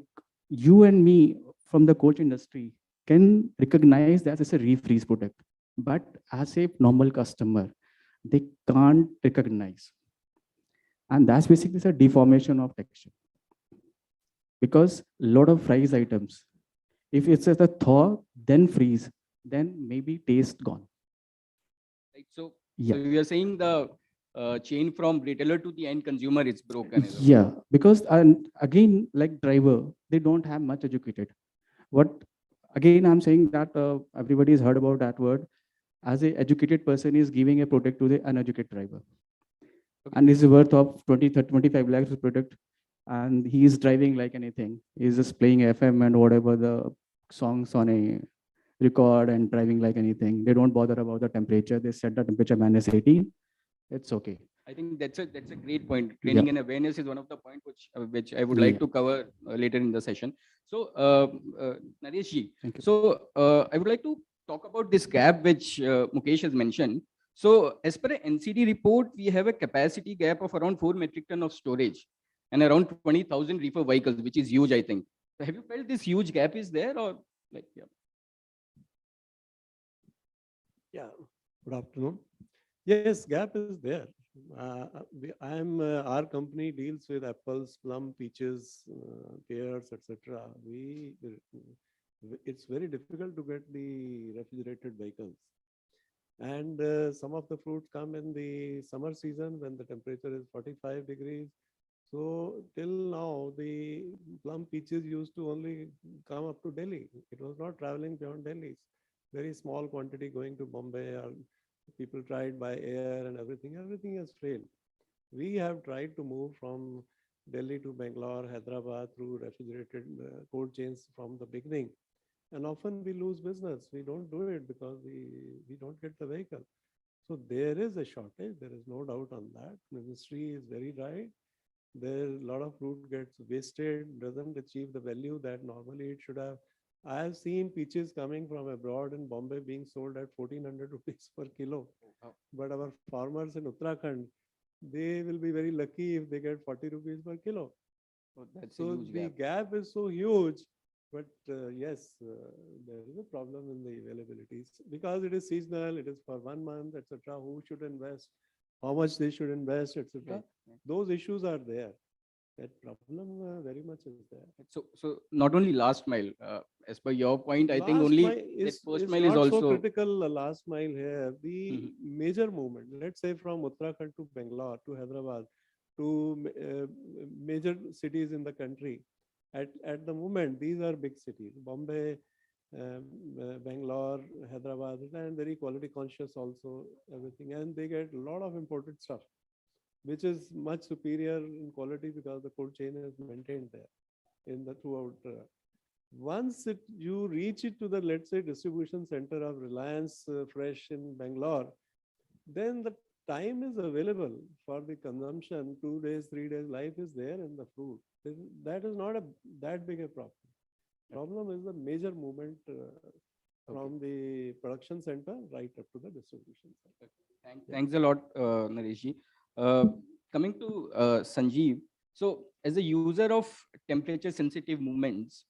you and me from the coach industry can recognize that it's a refreeze product. But as a normal customer, they can't recognize. And that's basically a deformation of texture. Because a lot of fries items, if it's at a thaw, then freeze, then maybe taste gone. Right. So, Yeah. so we are saying the chain from retailer to the end consumer is broken. Yeah, because and again, like driver, they don't have much educated. What again, I'm saying that everybody has heard about that word. As a educated person is giving a product to the uneducated driver, and is worth of 20, 30, 25 lakhs of product, and he is driving like anything. He's just playing FM and whatever the songs on a record and driving like anything. They don't bother about the temperature. They set the temperature -18. It's okay. I think that's a great point. Training and awareness is one of the points which I would like to cover later in the session. So, Naresh ji, so I would like to talk about this gap which Mukesh has mentioned. So, as per a NCD report, we have a capacity gap of around 4 metric ton of storage and around 20,000 reefer vehicles, which is huge, I think. So have you felt this huge gap is there, or like, yeah? Yeah, good afternoon. Yes, gap is there. Our company deals with apples, plum, peaches, pears, etc. It's very difficult to get the refrigerated vehicles. And some of the fruits come in the summer season when the temperature is 45 degrees. So till now, the plum peaches used to only come up to Delhi. It was not traveling beyond Delhi. Very small quantity going to Bombay, or people tried by air and everything. Everything has failed. We have tried to move from Delhi to Bangalore, Hyderabad through refrigerated cold chains from the beginning. And often we lose business. We don't do it because we don't get the vehicle. So there is a shortage. There is no doubt on that. Ministry is very right. There a lot of fruit gets wasted, doesn't achieve the value that normally it should have. I have seen peaches coming from abroad in Bombay being sold at 1400 rupees per kilo. Wow. But our farmers in Uttarakhand, they will be very lucky if they get 40 rupees per kilo. So that's a So huge the gap. gap is so huge. But yes, there is a problem in the availabilities because it is seasonal, it is for 1 month, etc. Who should invest, how much they should invest, etc. Right, right. Those issues are there. That problem very much is there. So not only last mile, as per your point, I think Last only mile that first is mile is not so also. critical. Last mile here, the Mhm. major movement. Let's say from Uttarakhand to Bangalore to Hyderabad to major cities in the country. At the moment, these are big cities. Bombay, Bangalore, Hyderabad, and very quality conscious also. Everything, and they get a lot of imported stuff, which is much superior in quality because the cold chain is maintained there in the throughout. Once you reach it to the, let's say, distribution center of Reliance Fresh in Bangalore, then the time is available for the consumption. 2 days, 3 days, life is there in the fruit. That is not that big a problem. Problem is the major movement from the production center right up to the distribution center. Thanks a lot, Nareshji. Coming to Sanjeev, so as a user of temperature sensitive movements,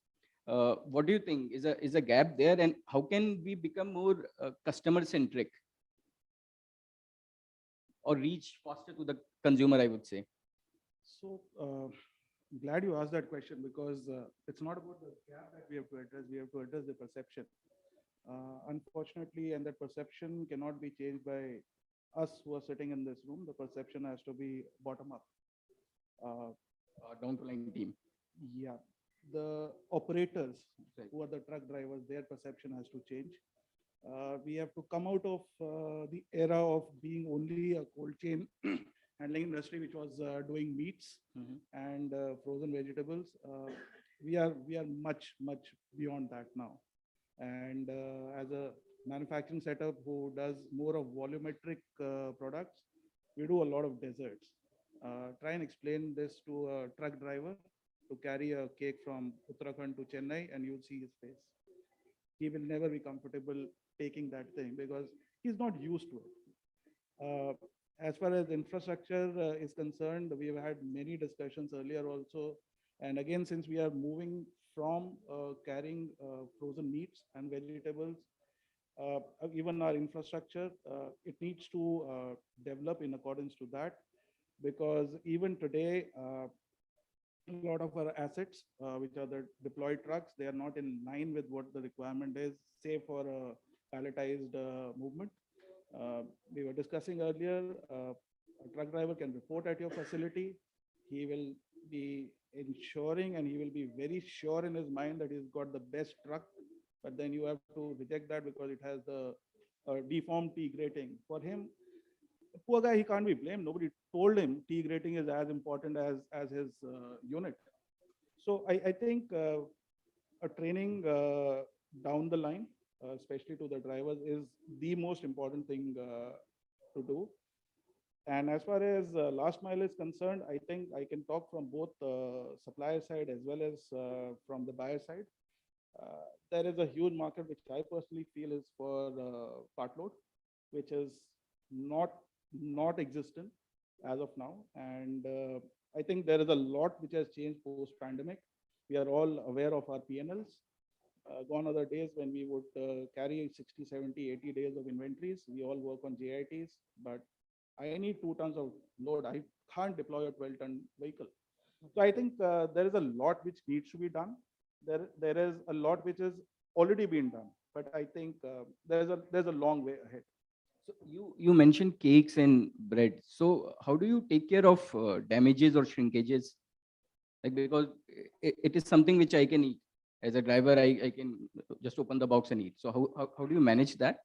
what do you think is a gap there, and how can we become more customer centric or reach faster to the consumer, I would say? So glad you asked that question because it's not about the gap that we have to address. We have to address the perception. Unfortunately, and that perception cannot be changed by us who are sitting in this room. The perception has to be bottom up. Down to line team. Yeah, the operators who are the truck drivers, their perception has to change. We have to come out of the era of being only a cold chain handling industry, which was doing meats and frozen vegetables. We are much beyond that now. And as a manufacturing setup who does more of volumetric products, we do a lot of desserts. Try and explain this to a truck driver to carry a cake from Uttarakhand to Chennai, and you'll see his face. He will never be comfortable taking that thing because he's not used to it. As far as infrastructure is concerned, we've had many discussions earlier also. And again, since we are moving from carrying frozen meats and vegetables, even our infrastructure, it needs to develop in accordance to that. Because even today, a lot of our assets, which are the deployed trucks, they are not in line with what the requirement is, say for a palletized movement. We were discussing earlier, a truck driver can report at your facility. He will be ensuring and he will be very sure in his mind that he's got the best truck, but then you have to reject that because it has the deformed T grating. For him, poor guy, he can't be blamed. Nobody told him T grating is as important as his unit. So I think a training down the line, especially to the drivers, is the most important thing to do. And as far as last mile is concerned, I think I can talk from both supplier side as well as from the buyer side. There is a huge market which I personally feel is for part load, which is not existent as of now. And I think there is a lot which has changed post pandemic. We are all aware of our PNLs. Gone are the days when we would carry 60, 70, 80 days of inventories. We all work on JITs, but I need 2 tons of load. I can't deploy a 12-ton vehicle. So I think there is a lot which needs to be done. There is a lot which is already been done, but I think there's a long way ahead. So you mentioned cakes and bread. So how do you take care of damages or shrinkages? Like, because it is something which I can eat. As a driver, I can just open the box and eat. So how do you manage that?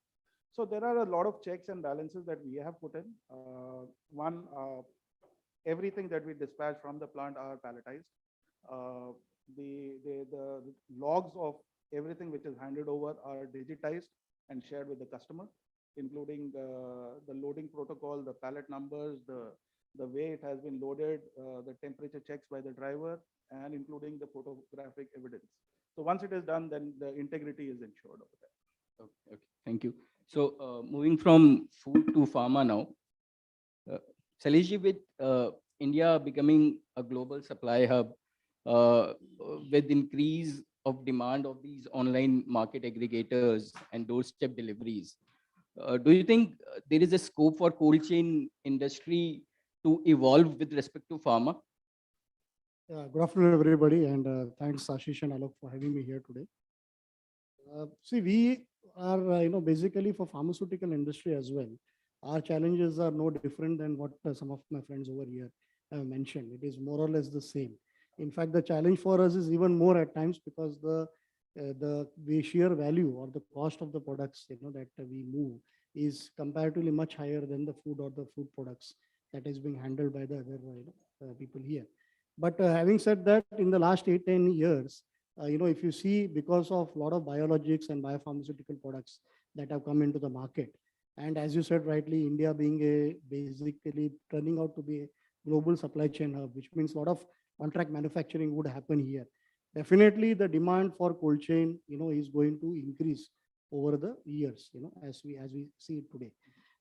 So there are a lot of checks and balances that we have put in. One, everything that we dispatch from the plant are palletized. The logs of everything which is handed over are digitized and shared with the customer, including the loading protocol, the pallet numbers, the the way it has been loaded, the temperature checks by the driver, and including the photographic evidence. So once it is done, then the integrity is ensured over there. Okay, okay, thank you. So moving from food to pharma now, Saleshi, with India becoming a global supply hub, uh, with increase of demand of these online market aggregators and doorstep deliveries, do you think there is a scope for cold chain industry to evolve with respect to pharma? Yeah, good afternoon, everybody, and thanks, Ashish and Alok, for having me here today. See, we are, basically for pharmaceutical industry as well. Our challenges are no different than what some of my friends over here have mentioned. It is more or less the same. In fact, the challenge for us is even more at times because the sheer value or the cost of the products, that we move is comparatively much higher than the food or the food products that is being handled by the other people here. But having said that, in the last 8-10 years, if you see, because of a lot of biologics and biopharmaceutical products that have come into the market, and as you said rightly, India being basically turning out to be a global supply chain hub, which means a lot of contract manufacturing would happen here. Definitely, the demand for cold chain, is going to increase over the years, as we see it today.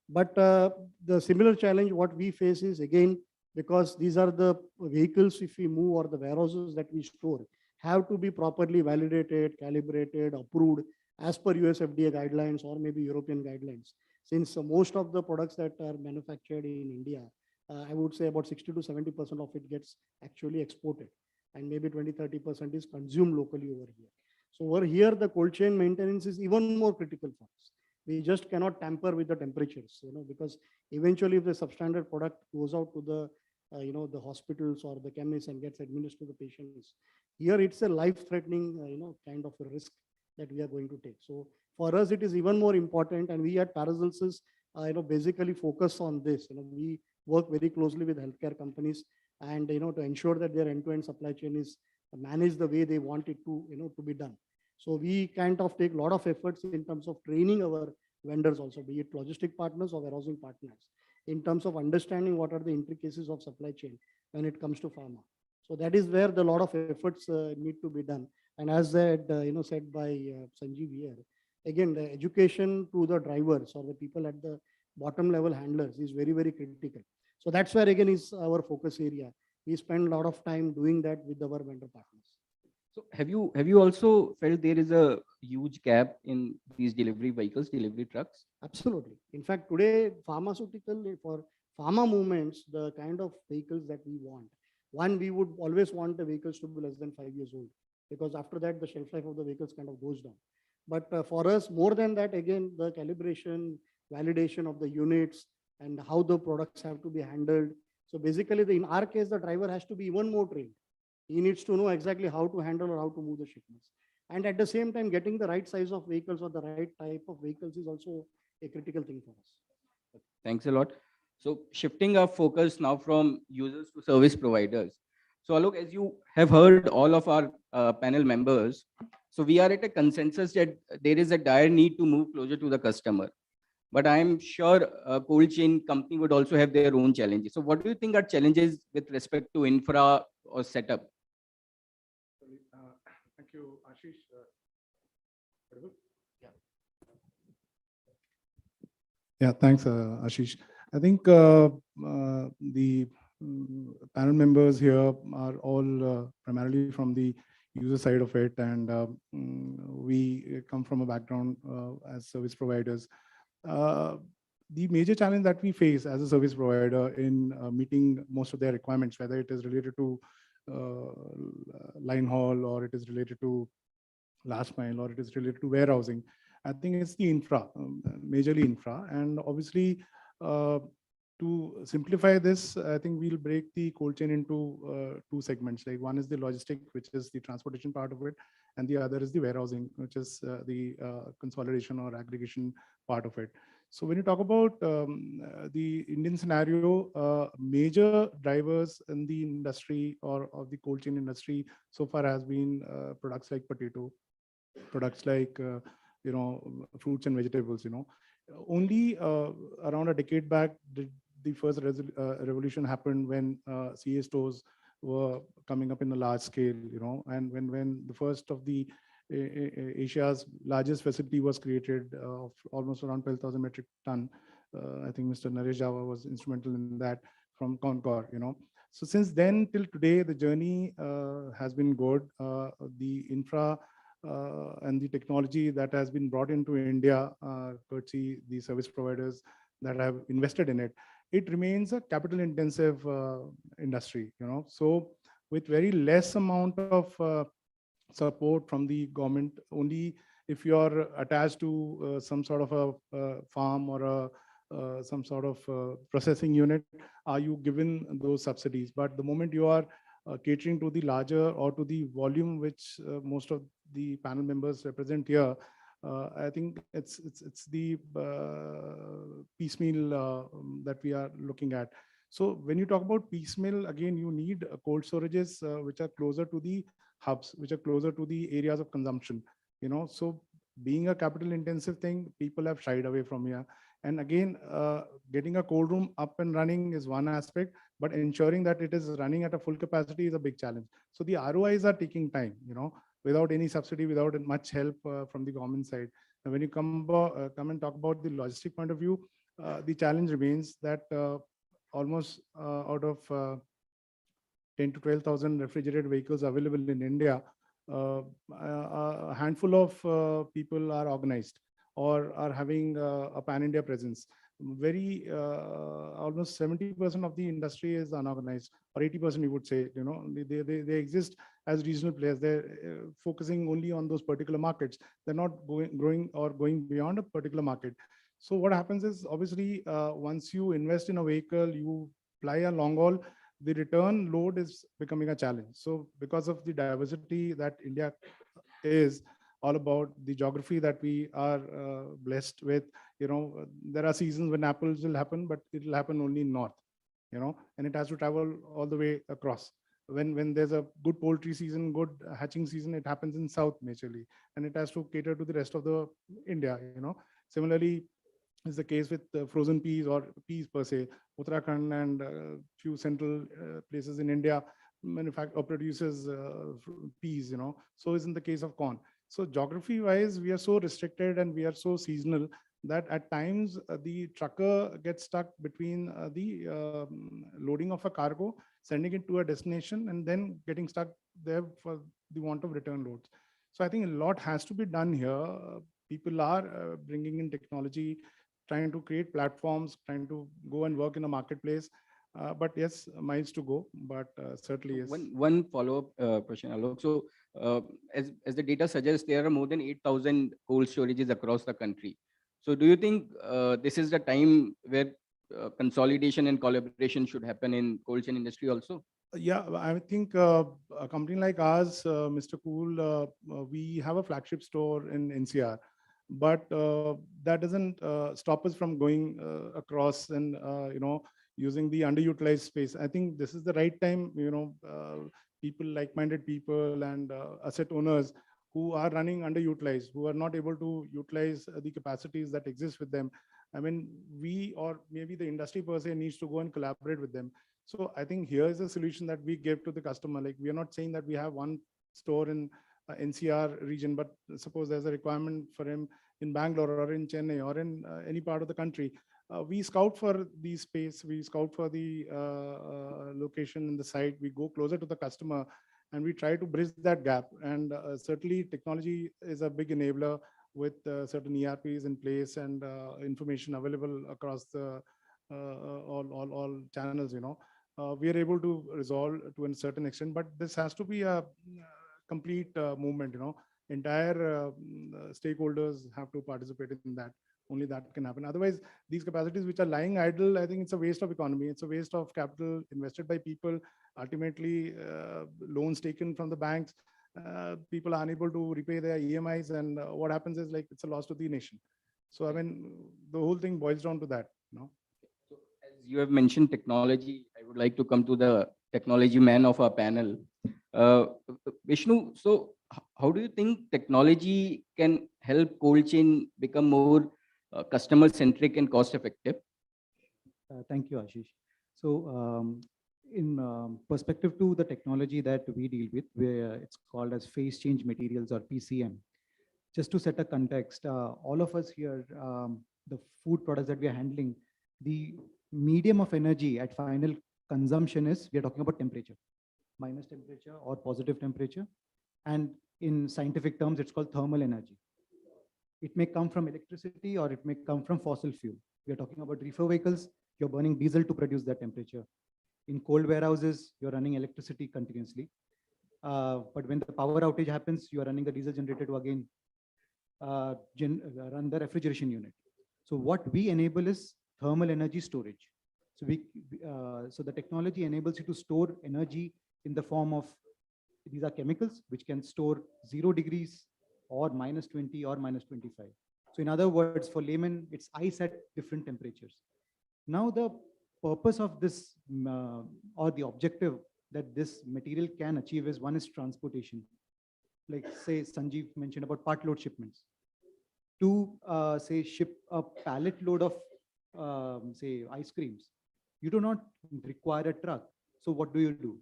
But the similar challenge what we face is again, because these are the vehicles if we move or the warehouses that we store have to be properly validated, calibrated, approved as per US FDA guidelines or maybe European guidelines. Since most of the products that are manufactured in India, I would say about 60 to 70% of it gets actually exported, and maybe 20-30% is consumed locally over here. So over here, the cold chain maintenance is even more critical for us. We just cannot tamper with the temperatures, because eventually if the substandard product goes out to the hospitals or the chemists and gets administered to the patients, here it's a life-threatening, kind of a risk that we are going to take. So for us, it is even more important, and we at Paracelsus, basically focus on this. We work very closely with healthcare companies, and to ensure that their end-to-end supply chain is managed the way they want it to, to be done. So we kind of take a lot of efforts in terms of training our vendors also, be it logistic partners or warehousing partners, in terms of understanding what are the intricacies of supply chain when it comes to pharma. So that is where the lot of efforts need to be done. And as said, said by Sanjeev here, again, the education to the drivers or the people at the bottom level handlers is very, very critical. So that's where again is our focus area. We spend a lot of time doing that with our vendor partners. So have you also felt there is a huge gap in these delivery vehicles, delivery trucks? Absolutely. In fact, today, for pharma movements, the kind of vehicles that we want, one, we would always want the vehicles to be less than 5 years old, because after that, the shelf life of the vehicles kind of goes down. But for us, more than that, again, the calibration, validation of the units and how the products have to be handled. So basically, in our case, the driver has to be even more trained. He needs to know exactly how to handle or how to move the shipments. And at the same time, getting the right size of vehicles or the right type of vehicles is also a critical thing for us. Thanks a lot. So shifting our focus now from users to service providers. So Alok, as you have heard all of our panel members, so we are at a consensus that there is a dire need to move closer to the customer. But I'm sure a cold chain company would also have their own challenges. So what do you think are challenges with respect to infra or setup? Thank you, Ashish. Yeah, thanks, Ashish. I think the panel members here are all primarily from the user side of it, and we come from a background as service providers. The major challenge that we face as a service provider in meeting most of their requirements, whether it is related to line haul or it is related to last mile or it is related to warehousing, I think it's the infra, majorly infra. And obviously, to simplify this, I think we'll break the cold chain into two segments. Like one is the logistic, which is the transportation part of it, and the other is the warehousing, which is the consolidation or aggregation part of it. So when you talk about the Indian scenario, major drivers in the industry or of the cold chain industry so far has been products like potato, products like fruits and vegetables. Only around a decade back did the first revolution happened when CA stores were coming up in a large scale, and when the first of the Asia's largest facility was created of almost around 12,000 metric ton. I think Mr. Naresh Java was instrumental in that from Concor. So since then till today, the journey has been good. The infra and the technology that has been brought into India, courtesy the service providers that have invested in it, it remains a capital intensive industry. So with very less amount of support from the government, only if you are attached to some sort of a farm or some sort of processing unit, are you given those subsidies. But the moment you are catering to the larger or to the volume which most of the panel members represent here, I think it's the piecemeal that we are looking at. So when you talk about piecemeal, again, you need cold storages which are closer to the hubs, which are closer to the areas of consumption. So being a capital intensive thing, people have shied away from here. And again, getting a cold room up and running is one aspect, but ensuring that it is running at a full capacity is a big challenge. So the ROIs are taking time, without any subsidy, without much help from the government side. And when you come and talk about the logistic point of view, the challenge remains that almost out of 10 to 12,000 refrigerated vehicles available in India, a handful of people are organized or are having a pan-India presence. Almost 70% of the industry is unorganized, or 80% you would say. They exist as regional players. They're focusing only on those particular markets. They're not growing or going beyond a particular market. So what happens is, obviously, once you invest in a vehicle, you fly a long haul, the return load is becoming a challenge. So because of the diversity that India is all about, the geography that we are blessed with, there are seasons when apples will happen, but it will happen only in north, and it has to travel all the way across. When there's a good poultry season, good hatching season, it happens in south majorly, and it has to cater to the rest of the India. Similarly, is the case with frozen peas or peas per se. Uttarakhand and few central places in India manufacture or produces peas, so isn't the case of corn. So geography wise, we are so restricted and we are so seasonal that at times the trucker gets stuck between the loading of a cargo, sending it to a destination, and then getting stuck there for the want of return loads. So I think a lot has to be done here. People are bringing in technology, trying to create platforms, trying to go and work in a marketplace. But yes, miles to go, but certainly yes. One follow-up question, Alok. So as the data suggests, there are more than 8,000 cold storages across the country. So do you think this is the time where consolidation and collaboration should happen in cold chain industry also? Yeah, I think a company like ours, Mr. Cool, we have a flagship store in NCR, but that doesn't stop us from going across and using the underutilized space. I think this is the right time. People, like-minded people, and asset owners who are running underutilized, who are not able to utilize the capacities that exist with them. I mean, we or maybe the industry per se needs to go and collaborate with them. So I think here is a solution that we give to the customer. Like, we are not saying that we have one store in NCR region, but suppose there's a requirement for him in Bangalore or in Chennai or in any part of the country. We scout for the space, we scout for the location in the site, we go closer to the customer, and we try to bridge that gap. And certainly technology is a big enabler with certain ERPs in place and information available across the all channels. We are able to resolve to a certain extent, but this has to be a complete movement. Entire stakeholders have to participate in that. Only that can happen. Otherwise, these capacities which are lying idle, I think it's a waste of economy. It's a waste of capital invested by people. Ultimately, loans taken from the banks. People are unable to repay their EMIs, and what happens is, like, it's a loss to the nation. So I mean, the whole thing boils down to that. So as you have mentioned technology, I would like to come to the technology man of our panel. Vishnu, so how do you think technology can help cold chain become more customer centric and cost effective? Thank you, Ashish. So, in perspective to the technology that we deal with, where it's called as phase change materials or PCM. Just to set a context, all of us here, the food products that we are handling, the medium of energy at final consumption is, we are talking about temperature, minus temperature or positive temperature. And in scientific terms, it's called thermal energy. It may come from electricity or it may come from fossil fuel. We are talking about reefer vehicles, you're burning diesel to produce that temperature. In cold warehouses, you're running electricity continuously. But when the power outage happens, you are running the diesel generator to again run the refrigeration unit. So what we enable is thermal energy storage. So so the technology enables you to store energy in the form of, these are chemicals which can store 0 degrees or -20 or -25. So in other words, for laymen, it's ice at different temperatures. Now the purpose of this or the objective that this material can achieve is, one is transportation. Like say Sanjeev mentioned about part load shipments. To say ship a pallet load of say ice creams, you do not require a truck. So what do?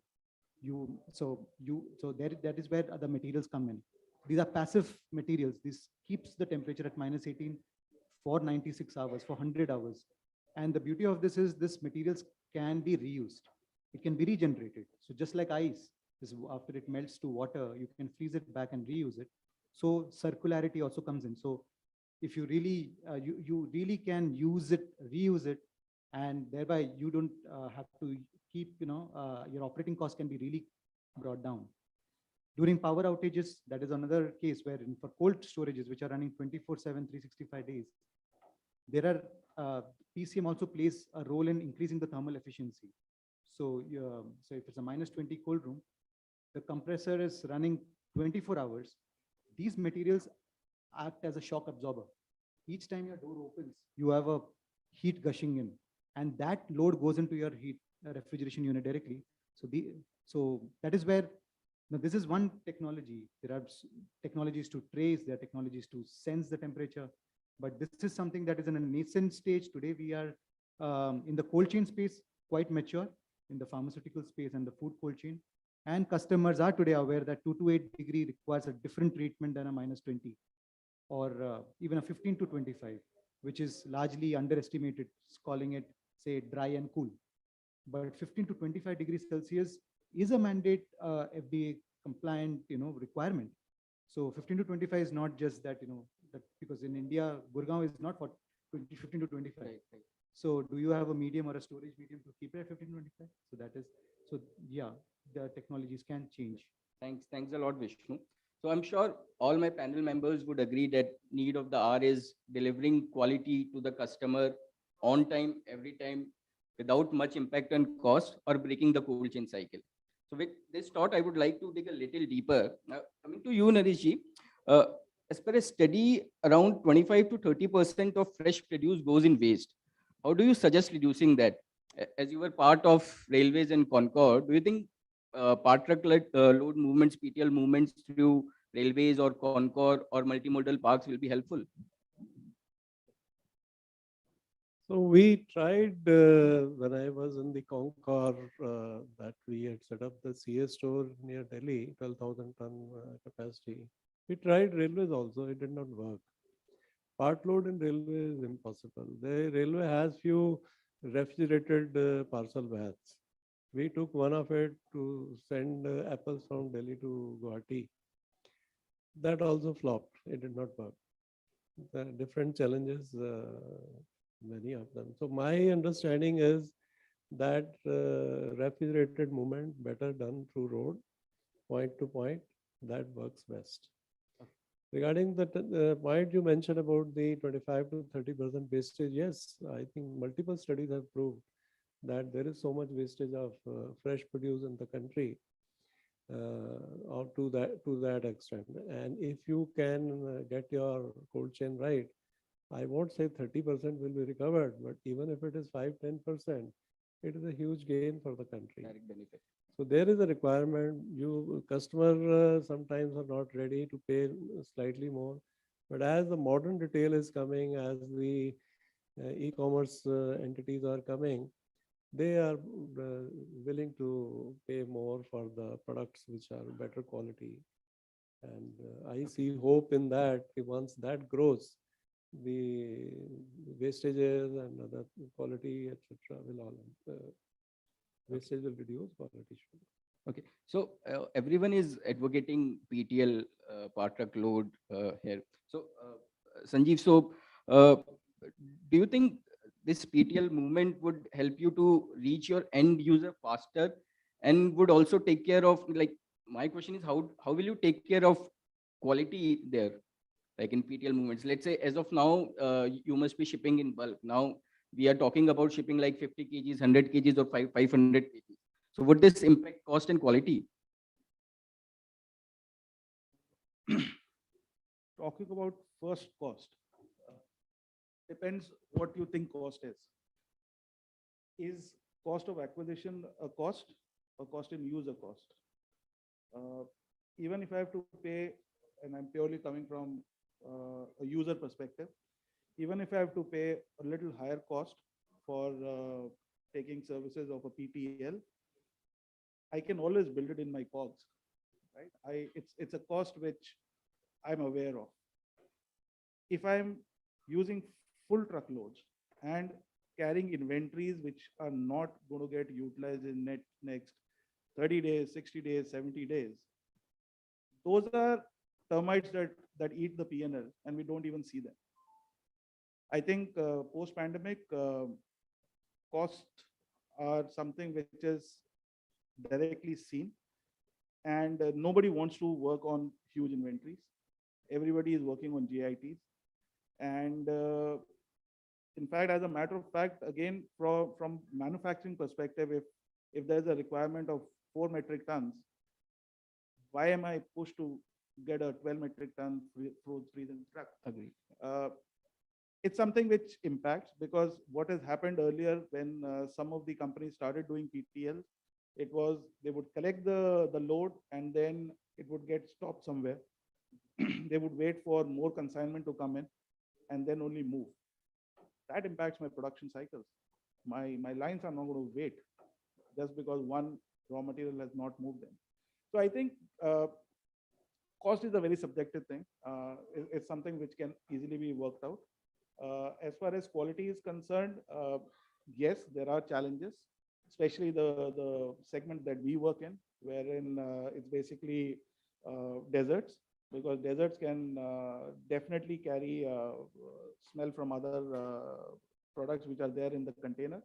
That is where other materials come in. These are passive materials. This keeps the temperature at -18 for 96 hours, for 100 hours. And the beauty of this is this materials can be reused. It can be regenerated. So just like ice, after it melts to water, you can freeze it back and reuse it. So circularity also comes in. So if you really, you really can use it, reuse it, and thereby you don't have to keep, your operating cost can be really brought down. During power outages, that is another case where for cold storages, which are running 24/7, 365 days, there are, PCM also plays a role in increasing the thermal efficiency. So, so if it's a -20 cold room, the compressor is running 24 hours. These materials act as a shock absorber. Each time your door opens, you have a heat gushing in, and that load goes into your heat refrigeration unit directly. So that is where, now this is one technology. There are technologies to trace, there are technologies to sense the temperature, but this is something that is in a nascent stage. Today we are in the cold chain space, quite mature, in the pharmaceutical space and the food cold chain. And customers are today aware that 2 to 8 degree requires a different treatment than a -20 or even a 15 to 25, which is largely underestimated, calling it, say, dry and cool. But 15 to 25 degrees Celsius is a mandate FDA compliant, requirement. So 15 to 25 is not just that, that because in India, Gurgaon is not for 15 to 25. Right. So do you have a medium or a storage medium to keep it at 15 to 25? So that is, so yeah, the technologies can change. Thanks a lot, Vishnu. So I'm sure all my panel members would agree that need of the hour is delivering quality to the customer on time, every time, without much impact on cost or breaking the cold chain cycle. So with this thought, I would like to dig a little deeper. Now, coming to you, Nareshji, as per a study, around 25 to 30% of fresh produce goes in waste. How do you suggest reducing that? As you were part of railways and Concord, do you think part truck load movements, PTL movements through railways or Concord or multimodal parks will be helpful? So we tried when I was in the Concord that we had set up the CS store near Delhi, 12,000 ton capacity. We tried railways also, it did not work. Part load in railway is impossible. The railway has few refrigerated parcel baths. We took one of it to send apples from Delhi to Guwahati. That also flopped. It did not work. The different challenges, many of them. So my understanding is that refrigerated movement better done through road, point to point, that works best. Regarding the point you mentioned about the 25 to 30% wastage, yes, I think multiple studies have proved that there is so much wastage of fresh produce in the country or to that extent. And if you can get your cold chain right, I won't say 30% will be recovered, but even if it is 5-10%, it is a huge gain for the country. Direct benefit. So there is a requirement. You customer sometimes are not ready to pay slightly more, but as the modern retail is coming, as the e-commerce entities are coming, they are willing to pay more for the products which are better quality. And I see hope in that. Once that grows, the wastages and other quality, etc., will all wastage will reduce, quality should. Okay, so everyone is advocating PTL part truck load here. So Sanjeev, so do you think this PTL movement would help you to reach your end user faster and would also take care of, like, my question is how will you take care of quality there, like in PTL movements? Let's say as of now, you must be shipping in bulk. Now we are talking about shipping like 50 kgs, 100 kgs or 500 kgs. So would this impact cost and quality? Talking about first cost, depends what you think cost is. Is cost of acquisition a cost or cost in use a cost? Even if I have to pay, and I'm purely coming from a user perspective, even if I have to pay a little higher cost for taking services of a PTL, I can always build it in my COGS, right? It's a cost which I'm aware of. If I'm using full truckloads and carrying inventories which are not going to get utilized in next 30 days, 60 days, 70 days, those are termites that eat the P&L and we don't even see them. I think post-pandemic, costs are something which is directly seen, and nobody wants to work on huge inventories. Everybody is working on GITs. And in fact, as a matter of fact, again, from manufacturing perspective, if there's a requirement of 4 metric tons, why am I pushed to get a 12 metric ton freezing truck? Agree. It's something which impacts, because what has happened earlier when some of the companies started doing PTL, it was they would collect the load and then it would get stopped somewhere. They would wait for more consignment to come in and then only move. That impacts my production cycles. My lines are not going to wait just because one raw material has not moved in. So I think cost is a very subjective thing. It's something which can easily be worked out. As far as quality is concerned, yes, there are challenges, especially the segment that we work in, wherein it's basically deserts, because deserts can definitely carry smell from other products which are there in the container.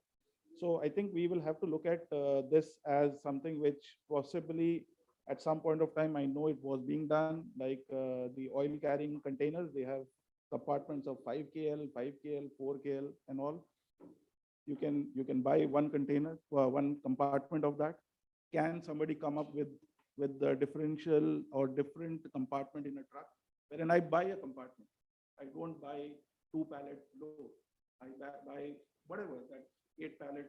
So I think we will have to look at this as something which possibly at some point of time, I know it was being done, like the oil carrying containers, they have compartments of 5 KL, 5 KL, 4 KL and all. You can buy one container, one compartment of that. Can somebody come up with the differential or different compartment in a truck? Wherein I buy a compartment, I don't buy 2 pallet load. I buy whatever, that 8 pallet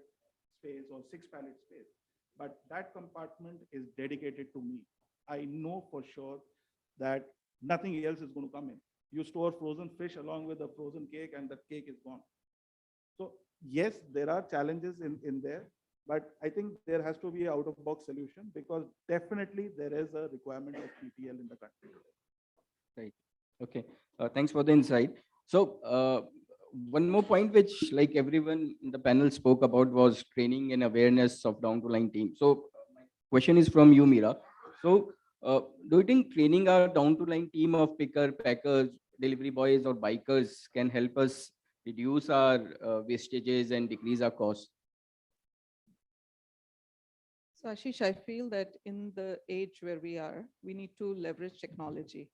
space or 6 pallet space. But that compartment is dedicated to me. I know for sure that nothing else is going to come in. You store frozen fish along with a frozen cake and the cake is gone. So yes, there are challenges in there, but I think there has to be an out-of-box solution, because definitely there is a requirement of PTL in the country. Right. Okay. Thanks for the insight. So one more point which like everyone in the panel spoke about was training and awareness of down-to-line team. So my question is from you, Meera. So do you think training our down-to-line team of picker, packers, delivery boys or bikers can help us reduce our wastages and decrease our costs? So Ashish, I feel that in the age where we are, we need to leverage technology.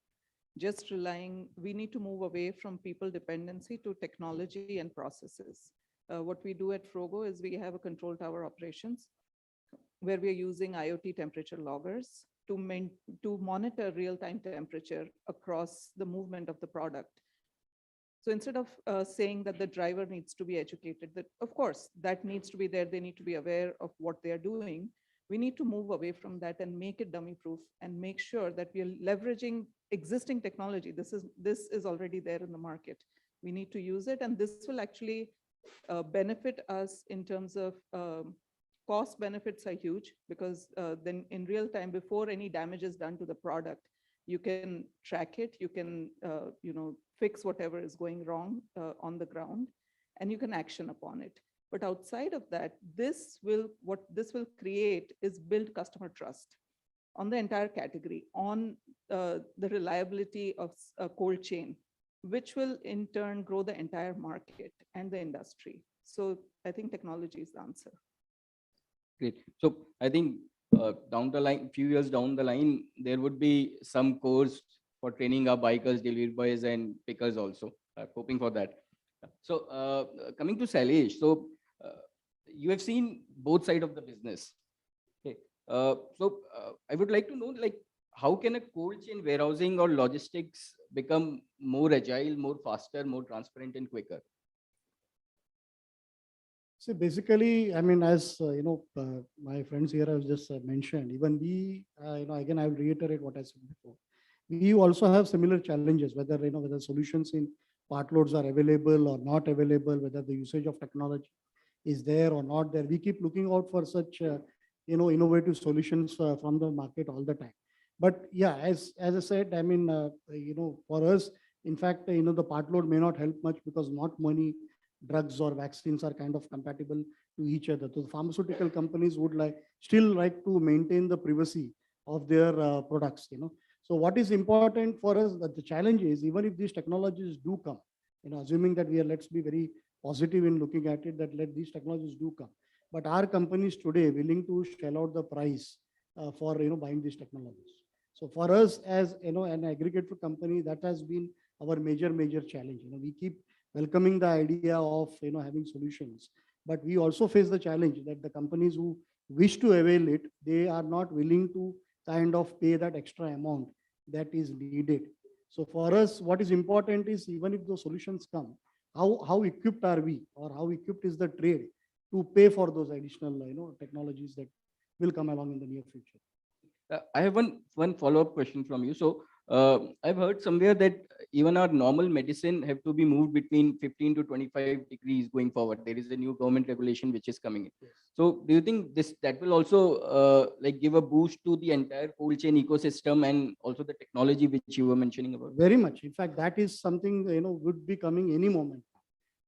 Just relying, we need to move away from people dependency to technology and processes. What we do at Frogo is we have a control tower operations where we are using IoT temperature loggers to monitor real-time temperature across the movement of the product. So instead of saying that the driver needs to be educated, that of course that needs to be there, they need to be aware of what they are doing. We need to move away from that and make it dummy proof and make sure that we are leveraging existing technology. This is already there in the market. We need to use it, and this will actually benefit us in terms of cost benefits are huge, because then in real time, before any damage is done to the product, you can track it, you can fix whatever is going wrong on the ground, and you can action upon it. But outside of that, what this will create is build customer trust on the entire category, on the reliability of a cold chain, which will in turn grow the entire market and the industry. So I think technology is the answer. Great. So I think down the line, few years down the line, there would be some course for training our bikers, delivery boys, and pickers also. Hoping for that. So coming to Sailesh, so you have seen both sides of the business. Okay. I would like to know, like, how can a cold chain warehousing or logistics become more agile, more faster, more transparent, and quicker? So basically, I mean, as my friends here have just mentioned, even we, again, I will reiterate what I said before. We also have similar challenges, whether whether solutions in part loads are available or not available, whether the usage of technology is there or not there. We keep looking out for such innovative solutions from the market all the time. But yeah, as I said, I mean, for us, in fact, the part load may not help much, because not many drugs or vaccines are kind of compatible to each other. So the pharmaceutical companies would still like to maintain the privacy of their products. So what is important for us, that the challenge is, even if these technologies do come, assuming that let's be very positive in looking at it, that let these technologies do come. But are companies today willing to shell out the price for buying these technologies? So for us as an aggregator company, that has been our major challenge. We keep welcoming the idea of having solutions, but we also face the challenge that the companies who wish to avail it, they are not willing to kind of pay that extra amount that is needed. So for us, what is important is, even if those solutions come, how equipped are we, or how equipped is the trade to pay for those additional technologies that will come along in the near future. I have one follow-up question from you. So I've heard somewhere that even our normal medicine have to be moved between 15 to 25 degrees going forward. There is a new government regulation which is coming in. Yes. So do you think that will also give a boost to the entire cold chain ecosystem, and also the technology which you were mentioning about? Very much. In fact, that is something would be coming any moment.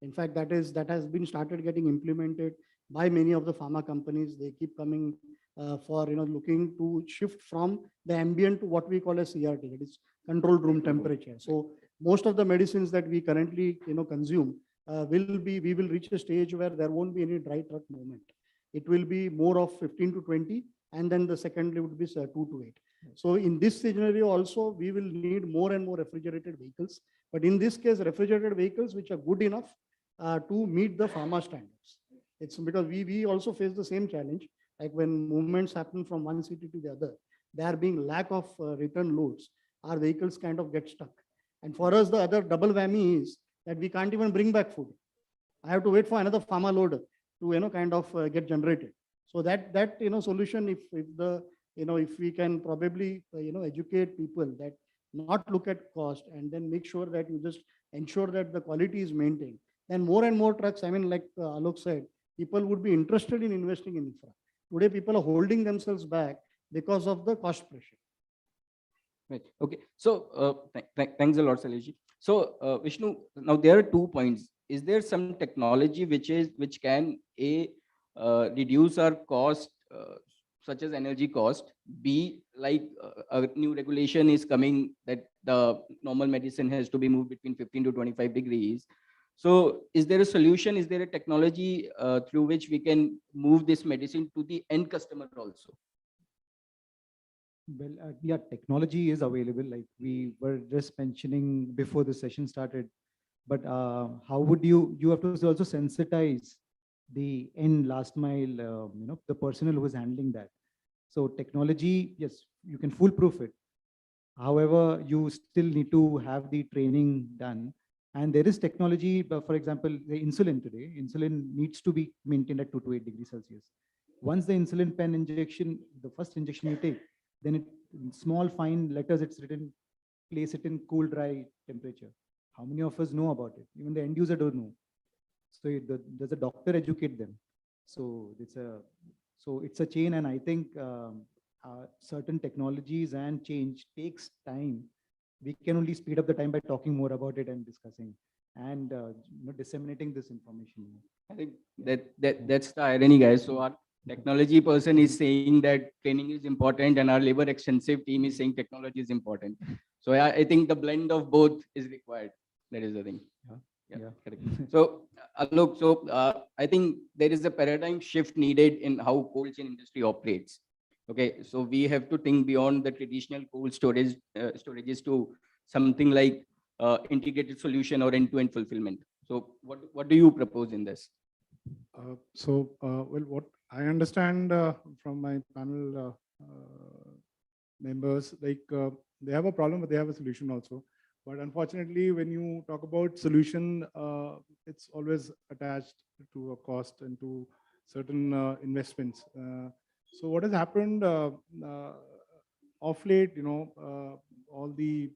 In fact, that has been started getting implemented by many of the pharma companies. They keep coming for looking to shift from the ambient to what we call as CRT, that is controlled room temperature. So most of the medicines that we currently consume we will reach a stage where there won't be any dry truck movement. It will be more of 15 to 20, and then the secondary would be 2 to 8. So in this scenario also, we will need more and more refrigerated vehicles. But in this case, refrigerated vehicles which are good enough to meet the pharma standards. It's because we also face the same challenge. Like when movements happen from one city to the other, there being lack of return loads, our vehicles kind of get stuck. And for us, the other double whammy is that we can't even bring back food. I have to wait for another pharma load to kind of get generated. So that solution, if we can probably educate people that not look at cost, and then make sure that you just ensure that the quality is maintained, then more and more trucks, I mean, like Alok said, people would be interested in investing in infra. Today, people are holding themselves back because of the cost pressure. Right. Okay. So thanks a lot, Sailesh. So Vishnu, now there are 2 points. Is there some technology which can reduce our cost, such as energy cost? B, like a new regulation is coming that the normal medicine has to be moved between 15 to 25 degrees. So is there a solution? Is there a technology through which we can move this medicine to the end customer also? Well, yeah, technology is available. Like we were just mentioning before the session started, but how would you have to also sensitize the end last mile, the personnel who is handling that. So technology, yes, you can foolproof it. However, you still need to have the training done. And there is technology, for example, the insulin today, insulin needs to be maintained at 2 to 8 degrees Celsius. Once the insulin pen injection, the first injection you take, then in small fine letters, it's written, place it in cool, dry temperature. how many of us know about it? Even the end user don't know. So does a doctor educate them? So it's a chain, and I think certain technologies and change takes time. We can only speed up the time by talking more about it and discussing and disseminating this information. I think that's the irony, guys. So our technology person is saying that training is important, and our labor extensive team is saying technology is important. So I think the blend of both is required. That is the thing. Yeah, correct. So look, I think there is a paradigm shift needed in how cold chain industry operates. Okay, so we have to think beyond the traditional cold storages to something like integrated solution or end-to-end fulfillment. So what do you propose in this? Well, what I understand from my panel members, like they have a problem, but they have a solution also. But unfortunately, when you talk about solution, it's always attached to a cost and to certain investments. So what has happened of late, all the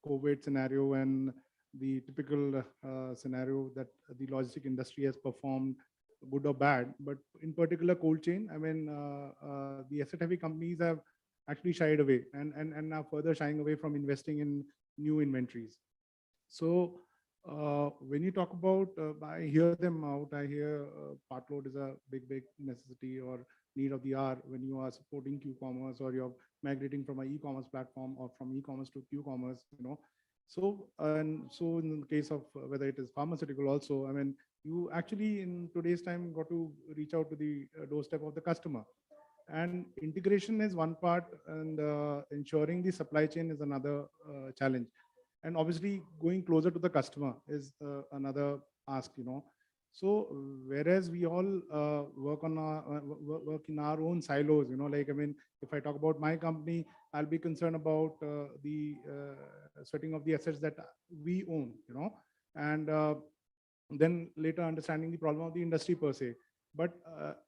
COVID scenario and the typical scenario that the logistic industry has performed, good or bad, but in particular cold chain, I mean, the asset heavy companies have actually shied away and now further shying away from investing in new inventories. So when you talk about, I hear them out, I hear part load is a big necessity or need of the hour when you are supporting Q-commerce or you're migrating from an e-commerce platform or from e-commerce to Q-commerce, So, and so in the case of whether it is pharmaceutical also, I mean, you actually in today's time got to reach out to the doorstep of the customer. And integration is one part, and ensuring the supply chain is another challenge. And obviously going closer to the customer is another ask, So whereas we all work on work in our own silos, like, I mean, if I talk about my company, I'll be concerned about the setting of the assets that we own, and then later understanding the problem of the industry per se. But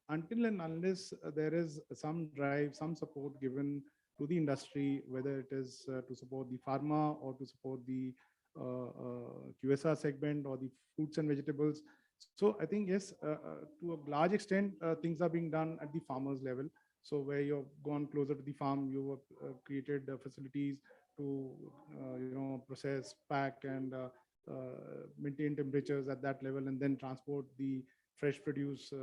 until and unless there is some drive, some support given to the industry, whether it is to support the pharma or to support the QSR segment or the fruits and vegetables. So I think, yes, to a large extent, things are being done at the farmers level. So where you've gone closer to the farm, you have created facilities to, process, pack, and maintain temperatures at that level, and then transport the fresh produce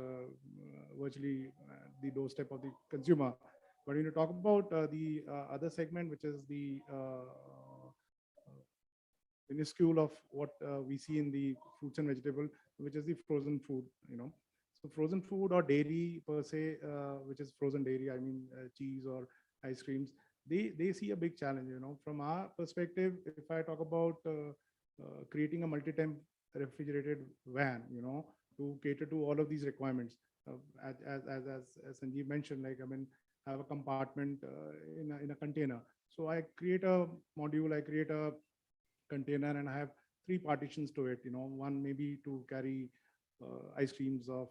virtually at the doorstep of the consumer. But when you talk about the other segment, which is the minuscule of what we see in the fruits and vegetable, which is the frozen food, So frozen food or dairy per se, which is frozen dairy, I mean cheese or ice creams, they see a big challenge, From our perspective, if I talk about creating a multi-temp refrigerated van, to cater to all of these requirements, as Sanjeev mentioned, like, I mean, have a compartment in a container. So I create a module, I create a container, and I have 3 partitions to it, one maybe to carry ice creams of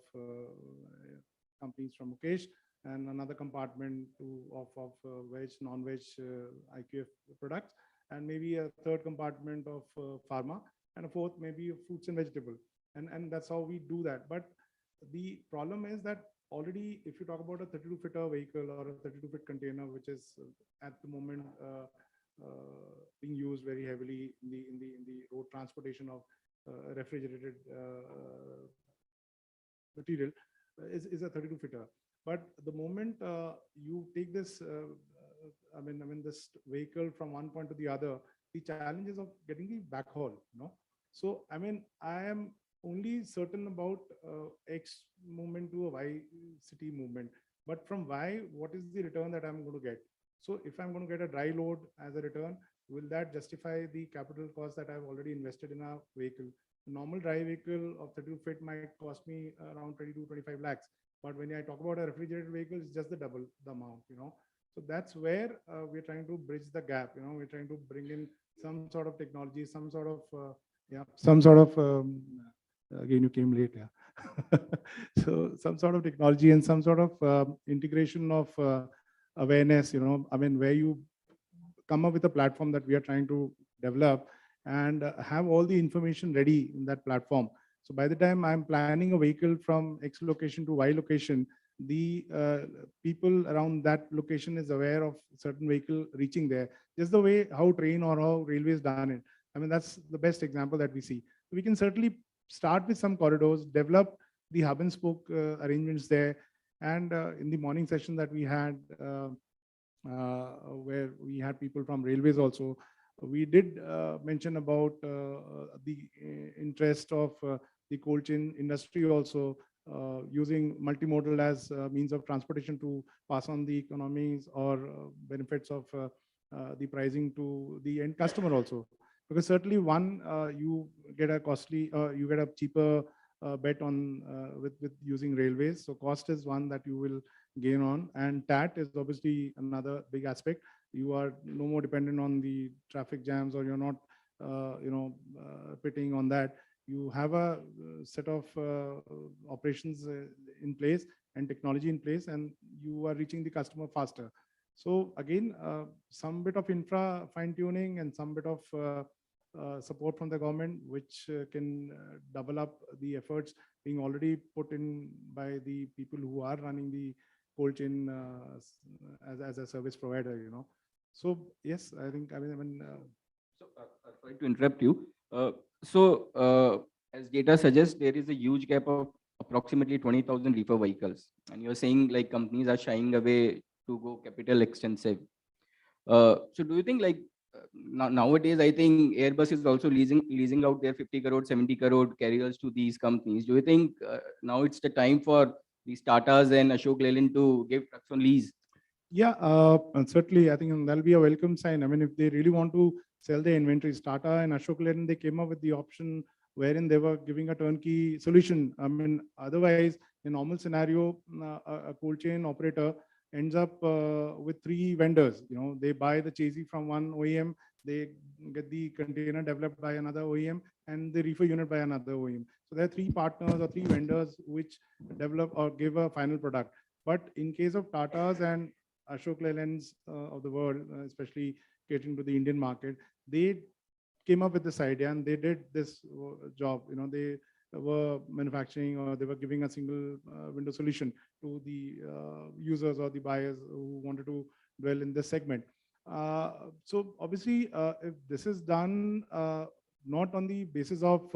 companies from Mukesh, and another compartment of veg, non-veg IQF products, and maybe a third compartment of pharma, and a fourth maybe fruits and vegetable. And that's how we do that. But the problem is that already, if you talk about a 32-footer vehicle or a 32-foot container, which is at the moment being used very heavily in the road transportation of refrigerated material, is a 32-footer. But the moment you take this, I mean, this vehicle from one point to the other, the challenges of getting the backhaul, So, I mean, I am only certain about X movement to a Y city movement, but from Y, what is the return that I'm going to get? So if I'm going to get a dry load as a return, will that justify the capital cost that I've already invested in a vehicle? A normal dry vehicle of 32 feet might cost me around 22-25 lakhs. But when I talk about a refrigerated vehicle, it's just the double the amount, So that's where we're trying to bridge the gap, We're trying to bring in some sort of technology, some sort of, again, you came late, yeah. So some sort of technology and some sort of integration of awareness, I mean, where you come up with a platform that we are trying to develop, and have all the information ready in that platform. So by the time I'm planning a vehicle from X location to Y location, the people around that location is aware of certain vehicle reaching there, just the way how train or how railways done it. I mean, that's the best example that we see. We can certainly start with some corridors, develop the hub and spoke arrangements there. And in the morning session that we had, where we had people from railways also, we did mention about the interest of the cold chain industry also, using multimodal as means of transportation to pass on the economies or benefits of the pricing to the end customer also. Because certainly one, you get a costly, you get a cheaper bet on with using railways. So cost is one that you will gain on, and TAT is obviously another big aspect. You are no more dependent on the traffic jams, or you're not, pitting on that. You have a set of operations in place and technology in place, and you are reaching the customer faster. So again, some bit of infra fine tuning and some bit of support from the government, which can double up the efforts being already put in by the people who are running the cold chain as a service provider. So yes, I think, sorry to interrupt you. As data suggests, there is a huge gap of approximately 20,000 reefer vehicles. And you're saying like companies are shying away to go capital extensive. So do you think like nowadays, I think Airbus is also leasing out their 50 crore, 70 crore carriers to these companies. Do you think now it's the time for these Tatas and Ashok Leyland to give trucks on lease? Yeah, and certainly, I think that'll be a welcome sign. I mean, if they really want to sell their inventories, Tata and Ashok Leyland, they came up with the option wherein they were giving a turnkey solution. I mean, otherwise, in normal scenario, a cold chain operator ends up with 3 vendors. They buy the chassis from one OEM, they get the container developed by another OEM, and the reefer unit by another OEM. So there are 3 partners or 3 vendors which develop or give a final product. But in case of Tatas and Ashok Leyland's of the world, especially catering to the Indian market, they came up with this idea and they did this job. They were manufacturing, or they were giving a single window solution to the users or the buyers who wanted to dwell in this segment. So obviously, if this is done not on the basis of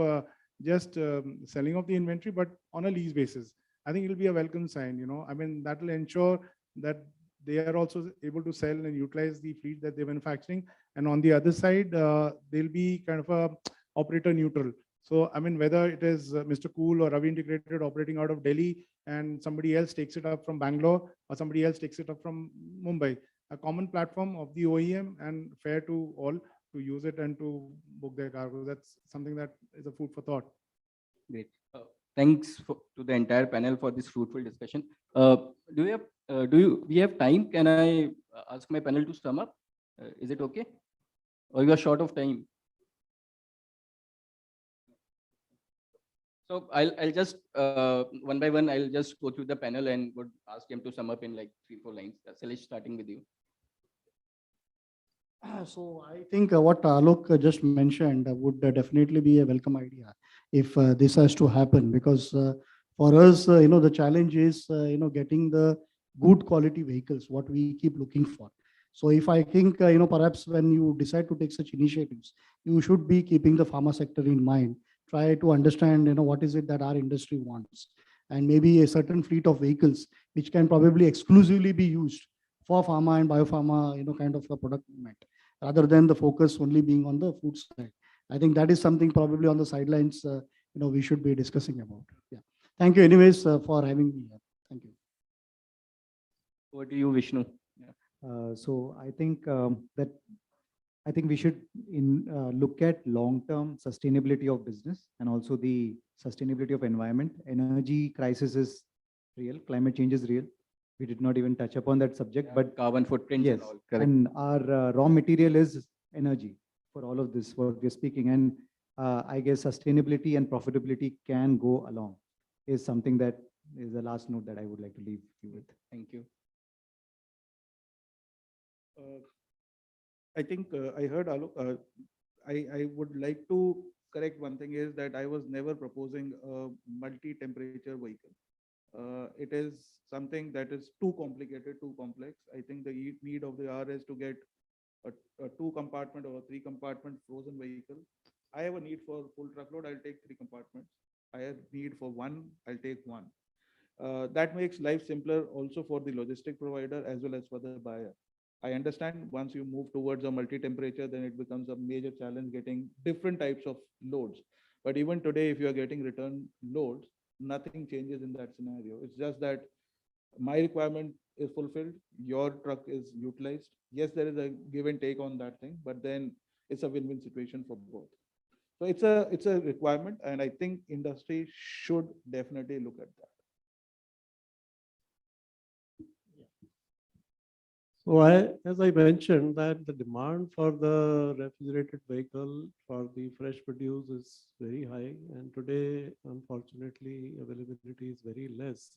just selling of the inventory, but on a lease basis, I think it'll be a welcome sign. I mean, that will ensure that they are also able to sell and utilize the fleet that they're manufacturing. And on the other side, they'll be kind of a operator neutral. So, I mean, whether it is Mr. Cool or Ravi Integrated operating out of Delhi and somebody else takes it up from Bangalore or somebody else takes it up from Mumbai, a common platform of the OEM and fair to all to use it and to book their cargo. That's something that is a food for thought. Great. Thanks to the entire panel for this fruitful discussion. Do we have time? Can I ask my panel to sum up? Is it okay? Or you are short of time? So I'll just one by one, I'll just go through the panel and would ask them to sum up in like 3-4 lines. Salesh, starting with you. So I think what Alok just mentioned would definitely be a welcome idea if this has to happen, because for us, the challenge is, getting the good quality vehicles, what we keep looking for. So if I think, perhaps when you decide to take such initiatives, you should be keeping the pharma sector in mind, try to understand, what is it that our industry wants, and maybe a certain fleet of vehicles, which can probably exclusively be used for pharma and biopharma, kind of a product movement, rather than the focus only being on the food side. I think that is something probably on the sidelines, we should be discussing about. Yeah. Thank you anyways for having me here. Thank you. Over to you, Vishnu. So I think we should look at long-term sustainability of business and also the sustainability of environment. Energy crisis is real. Climate change is real. We did not even touch upon that subject, but carbon footprint. Yes, and our raw material is energy for all of this, what we're speaking. And I guess sustainability and profitability can go along is something that is the last note that I would like to leave you with. Thank you. I think I heard Alok. I would like to correct one thing is that I was never proposing a multi-temperature vehicle. It is something that is too complicated, too complex. I think the need of the hour is to get a two compartment or a three compartment frozen vehicle. I have a need for full truckload, I'll take three compartments. I have need for one, I'll take one. That makes life simpler also for the logistic provider as well as for the buyer. I understand once you move towards a multi-temperature, then it becomes a major challenge getting different types of loads. But even today, if you are getting return loads, nothing changes in that scenario. It's just that my requirement is fulfilled, your truck is utilized. Yes, there is a give and take on that thing, but then it's a win-win situation for both. So it's a requirement, and I think industry should definitely look at that. So as I mentioned, that the demand for the refrigerated vehicle for the fresh produce is very high, and today, unfortunately, availability is very less,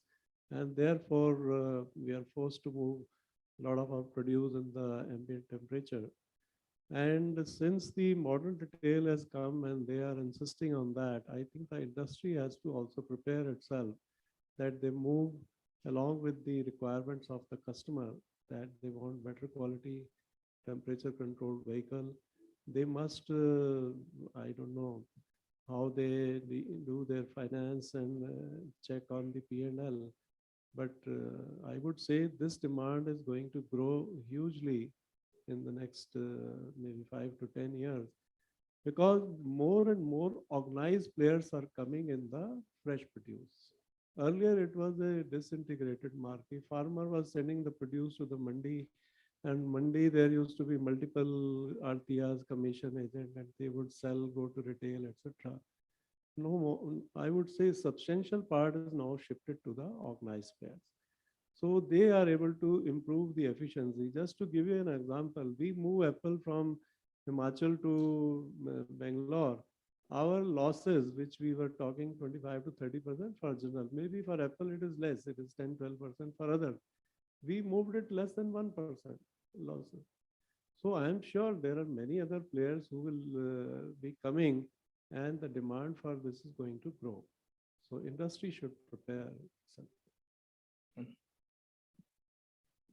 and therefore we are forced to move a lot of our produce in the ambient temperature. And since the modern retail has come and they are insisting on that, I think the industry has to also prepare itself that they move along with the requirements of the customer, that they want better quality temperature controlled vehicle. They must, I don't know how they do their finance and check on the P&L. But I would say this demand is going to grow hugely in the next maybe 5 to 10 years, because more and more organized players are coming in the fresh produce. Earlier, it was a disintegrated market. Farmer was sending the produce to the mandi, and mandi there used to be multiple RTRs, commission agent, and they would sell, go to retail, etc. No more, I would say substantial part is now shifted to the organized players. So they are able to improve the efficiency. Just to give you an example, we move apple from Himachal to Bangalore. Our losses, which we were talking 25 to 30% for general, maybe for apple it is less, it is 10, 12% for other. We moved it less than 1% losses. So I am sure there are many other players who will be coming, and the demand for this is going to grow. So industry should prepare itself.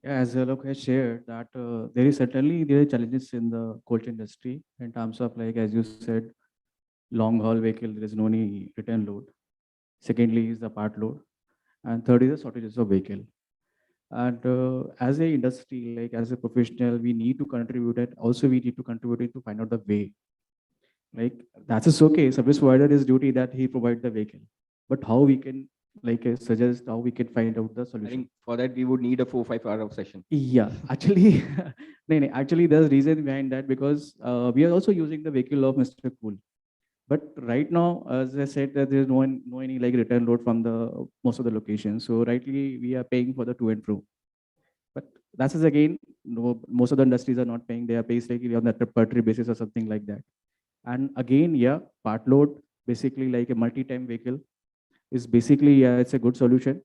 Yeah, as Alok has shared that there are challenges in the coach industry in terms of, like as you said, long haul vehicle, there is no any return load. Secondly is the part load, and third is the shortages of vehicle. And as a industry, like as a professional, we need to contribute it. Also, we need to contribute it to find out the way. Like that is okay. Service provider is duty that he provide the vehicle, but how we can like suggest how we can find out the I solution. think for that we would need a 4-5 hour session. Yeah, actually, no, actually, there's reason behind that, because we are also using the vehicle of Mr. Cool. But right now, as I said, that there is no any like return load from the most of the locations. So rightly, we are paying for the to and fro. But that is again, no, most of the industries are not paying. They are basically on that per trip basis or something like that. And again, yeah, part load, basically like a multi-time vehicle, is basically, yeah, it's a good solution.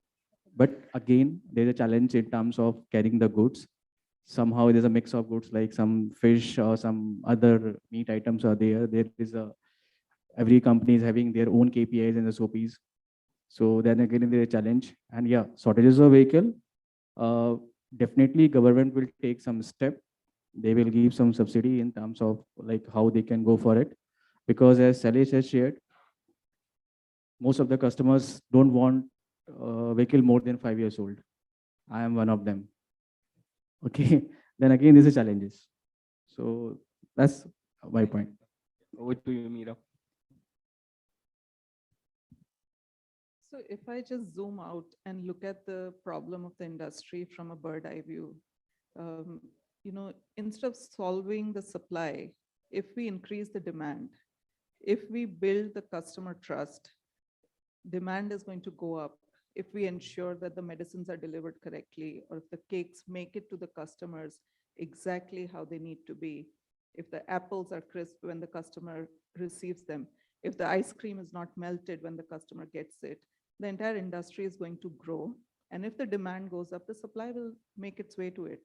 But again, there's a challenge in terms of carrying the goods. Somehow there's a mix of goods, like some fish or some other meat items are there. There is a, every company is having their own KPIs and SOPs. So then again, there's a challenge. And yeah, shortages of vehicle, definitely government will take some step. They will give some subsidy in terms of like how they can go for it. Because as Salesh has shared, most of the customers don't want vehicle more than 5 years old. I am one of them. Okay, then again, these are challenges. So that's my point. Over to you, Meera. So if I just zoom out and look at the problem of the industry from a bird eye view, instead of solving the supply, if we increase the demand, if we build the customer trust, demand is going to go up. If we ensure that the medicines are delivered correctly, or if the cakes make it to the customers exactly how they need to be, if the apples are crisp when the customer receives them, if the ice cream is not melted when the customer gets it, the entire industry is going to grow. And if the demand goes up, the supply will make its way to it.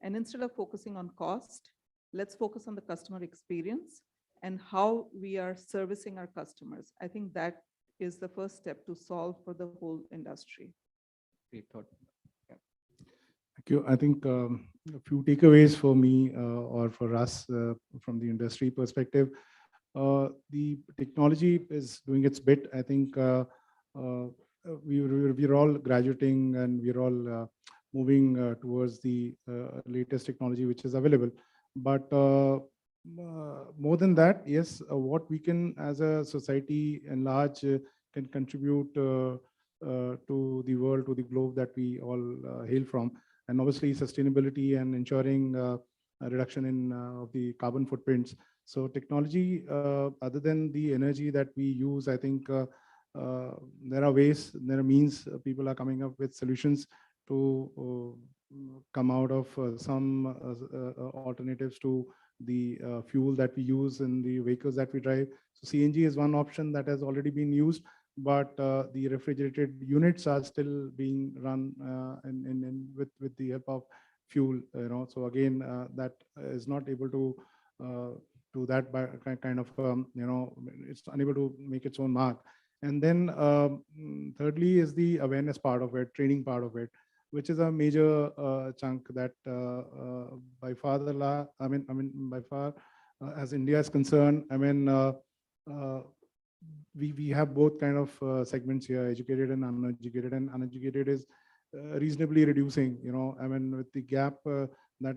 And instead of focusing on cost, let's focus on the customer experience. and how we are servicing our customers. I think that is the first step to solve for the whole industry. Great thought. Thank you. I think a few takeaways for me or for us from the industry perspective. The technology is doing its bit. I think we're all graduating and we're all moving towards the latest technology which is available. But more than that, yes, what we can as a society in large can contribute to the world, to the globe that we all hail from. And obviously sustainability and ensuring a reduction in of the carbon footprints. So technology, other than the energy that we use, I think there are ways, there are means, people are coming up with solutions to come out of some alternatives to the fuel that we use in the vehicles that we drive. So CNG is one option that has already been used, but the refrigerated units are still being run with the help of fuel. So again, that is not able to do that by kind of it's unable to make its own mark. And then thirdly is the awareness part of it, training part of it, which is a major chunk that by far by far as India is concerned, we have both kind of segments here, educated and uneducated, and uneducated is reasonably reducing, with the gap that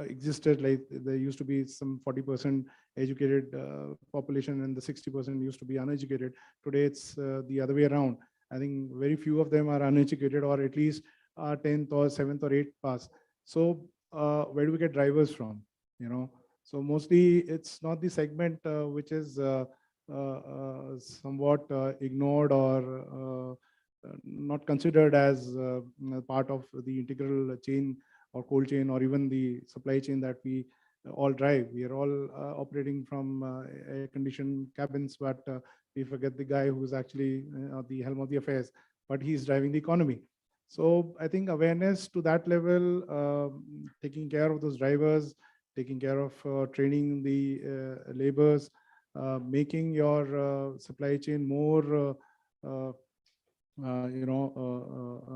existed, like there used to be some 40% educated population and the 60% used to be uneducated. Today it's the other way around. I think very few of them are uneducated, or at least 10th or 7th or 8th pass. So where do we get drivers from? So mostly it's not the segment which is somewhat ignored or not considered as part of the integral chain or cold chain or even the supply chain that we all drive. We are all operating from air-conditioned cabins, but we forget the guy who's actually at the helm of the affairs, but he's driving the economy. So I think awareness to that level, taking care of those drivers, taking care of training the laborers, making your supply chain more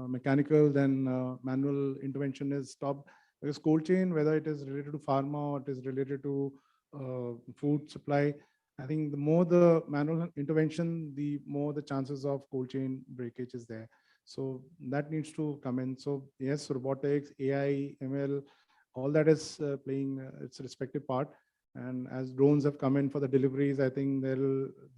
mechanical than manual intervention is stopped. Because cold chain, whether it is related to pharma or it is related to food supply, I think the more the manual intervention, the more the chances of cold chain breakage is there. So that needs to come in. So yes, robotics, AI, ML, all that is playing its respective part. And as drones have come in for the deliveries, I think there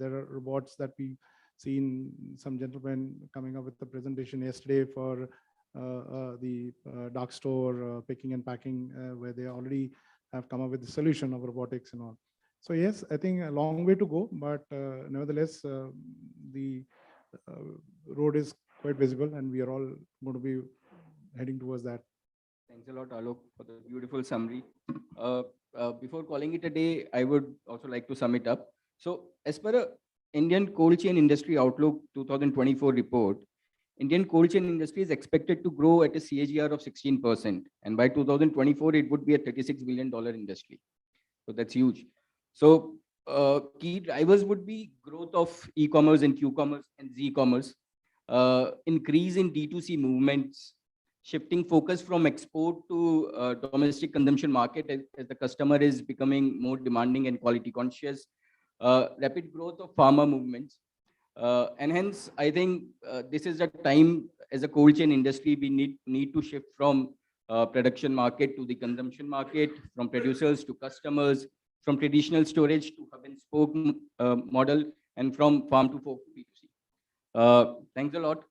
are robots that we seen some gentlemen coming up with the presentation yesterday for the dark store picking and packing, where they already have come up with the solution of robotics and all. So yes, I think a long way to go, but nevertheless, the road is quite visible and we are all going to be heading towards that. Thanks a lot, Alok, for the beautiful summary. Before calling it a day, I would also like to sum it up. So as per a Indian Cold Chain Industry Outlook 2024 report, Indian cold chain industry is expected to grow at a CAGR of 16%. And by 2024, it would be a $36 billion industry. So that's huge. So key drivers would be growth of e-commerce and Q-commerce and Z-commerce, increase in D2C movements, shifting focus from export to domestic consumption market as the customer is becoming more demanding and quality conscious, rapid growth of pharma movements. And hence, I think this is the time as a cold chain industry, we need to shift from production market to the consumption market, from producers to customers, from traditional storage to hub and spoke model, and from farm to fork B2C. Thanks a lot.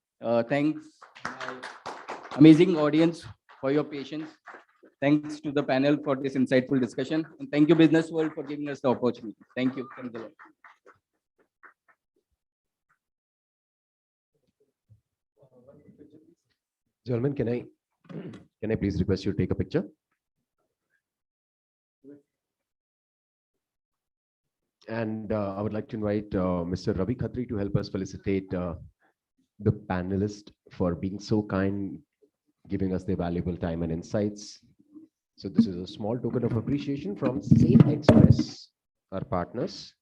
Thanks, my amazing audience, for your patience. Thanks to the panel for this insightful discussion. And thank you, Businessworld, for giving us the opportunity. Thank you. Thanks a lot. Gentlemen, can I please request you to take a picture? And I would like to invite Mr. Ravi Khatri to help us felicitate the panelists for being so kind, giving us their valuable time and insights. So this is a small token of appreciation from Safe Express our partners.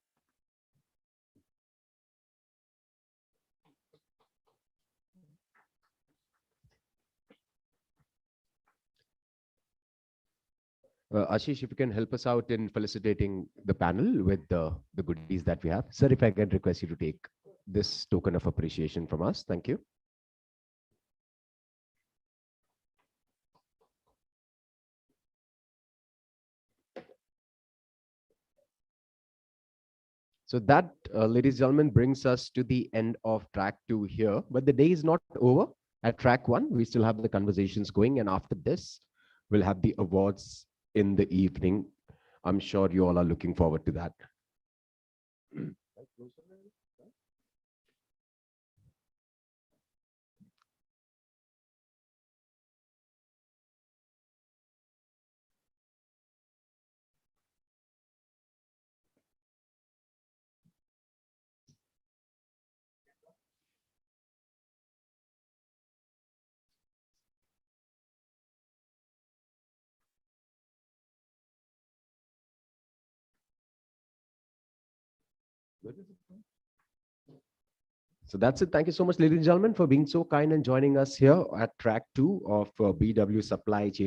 Ashish, if you can help us out in felicitating the panel with the goodies that we have. Sir, if I can request you to take this token of appreciation from us. Thank you. So that, ladies and gentlemen, brings us to the end of track 2 here. But the day is not over. At track 1, we still have the conversations going. And after this, we'll have the awards in the evening. I'm sure you all are looking forward to that. So that's it. Thank you so much, ladies and gentlemen, for being so kind and joining us here at track 2 of BW Supply Chain.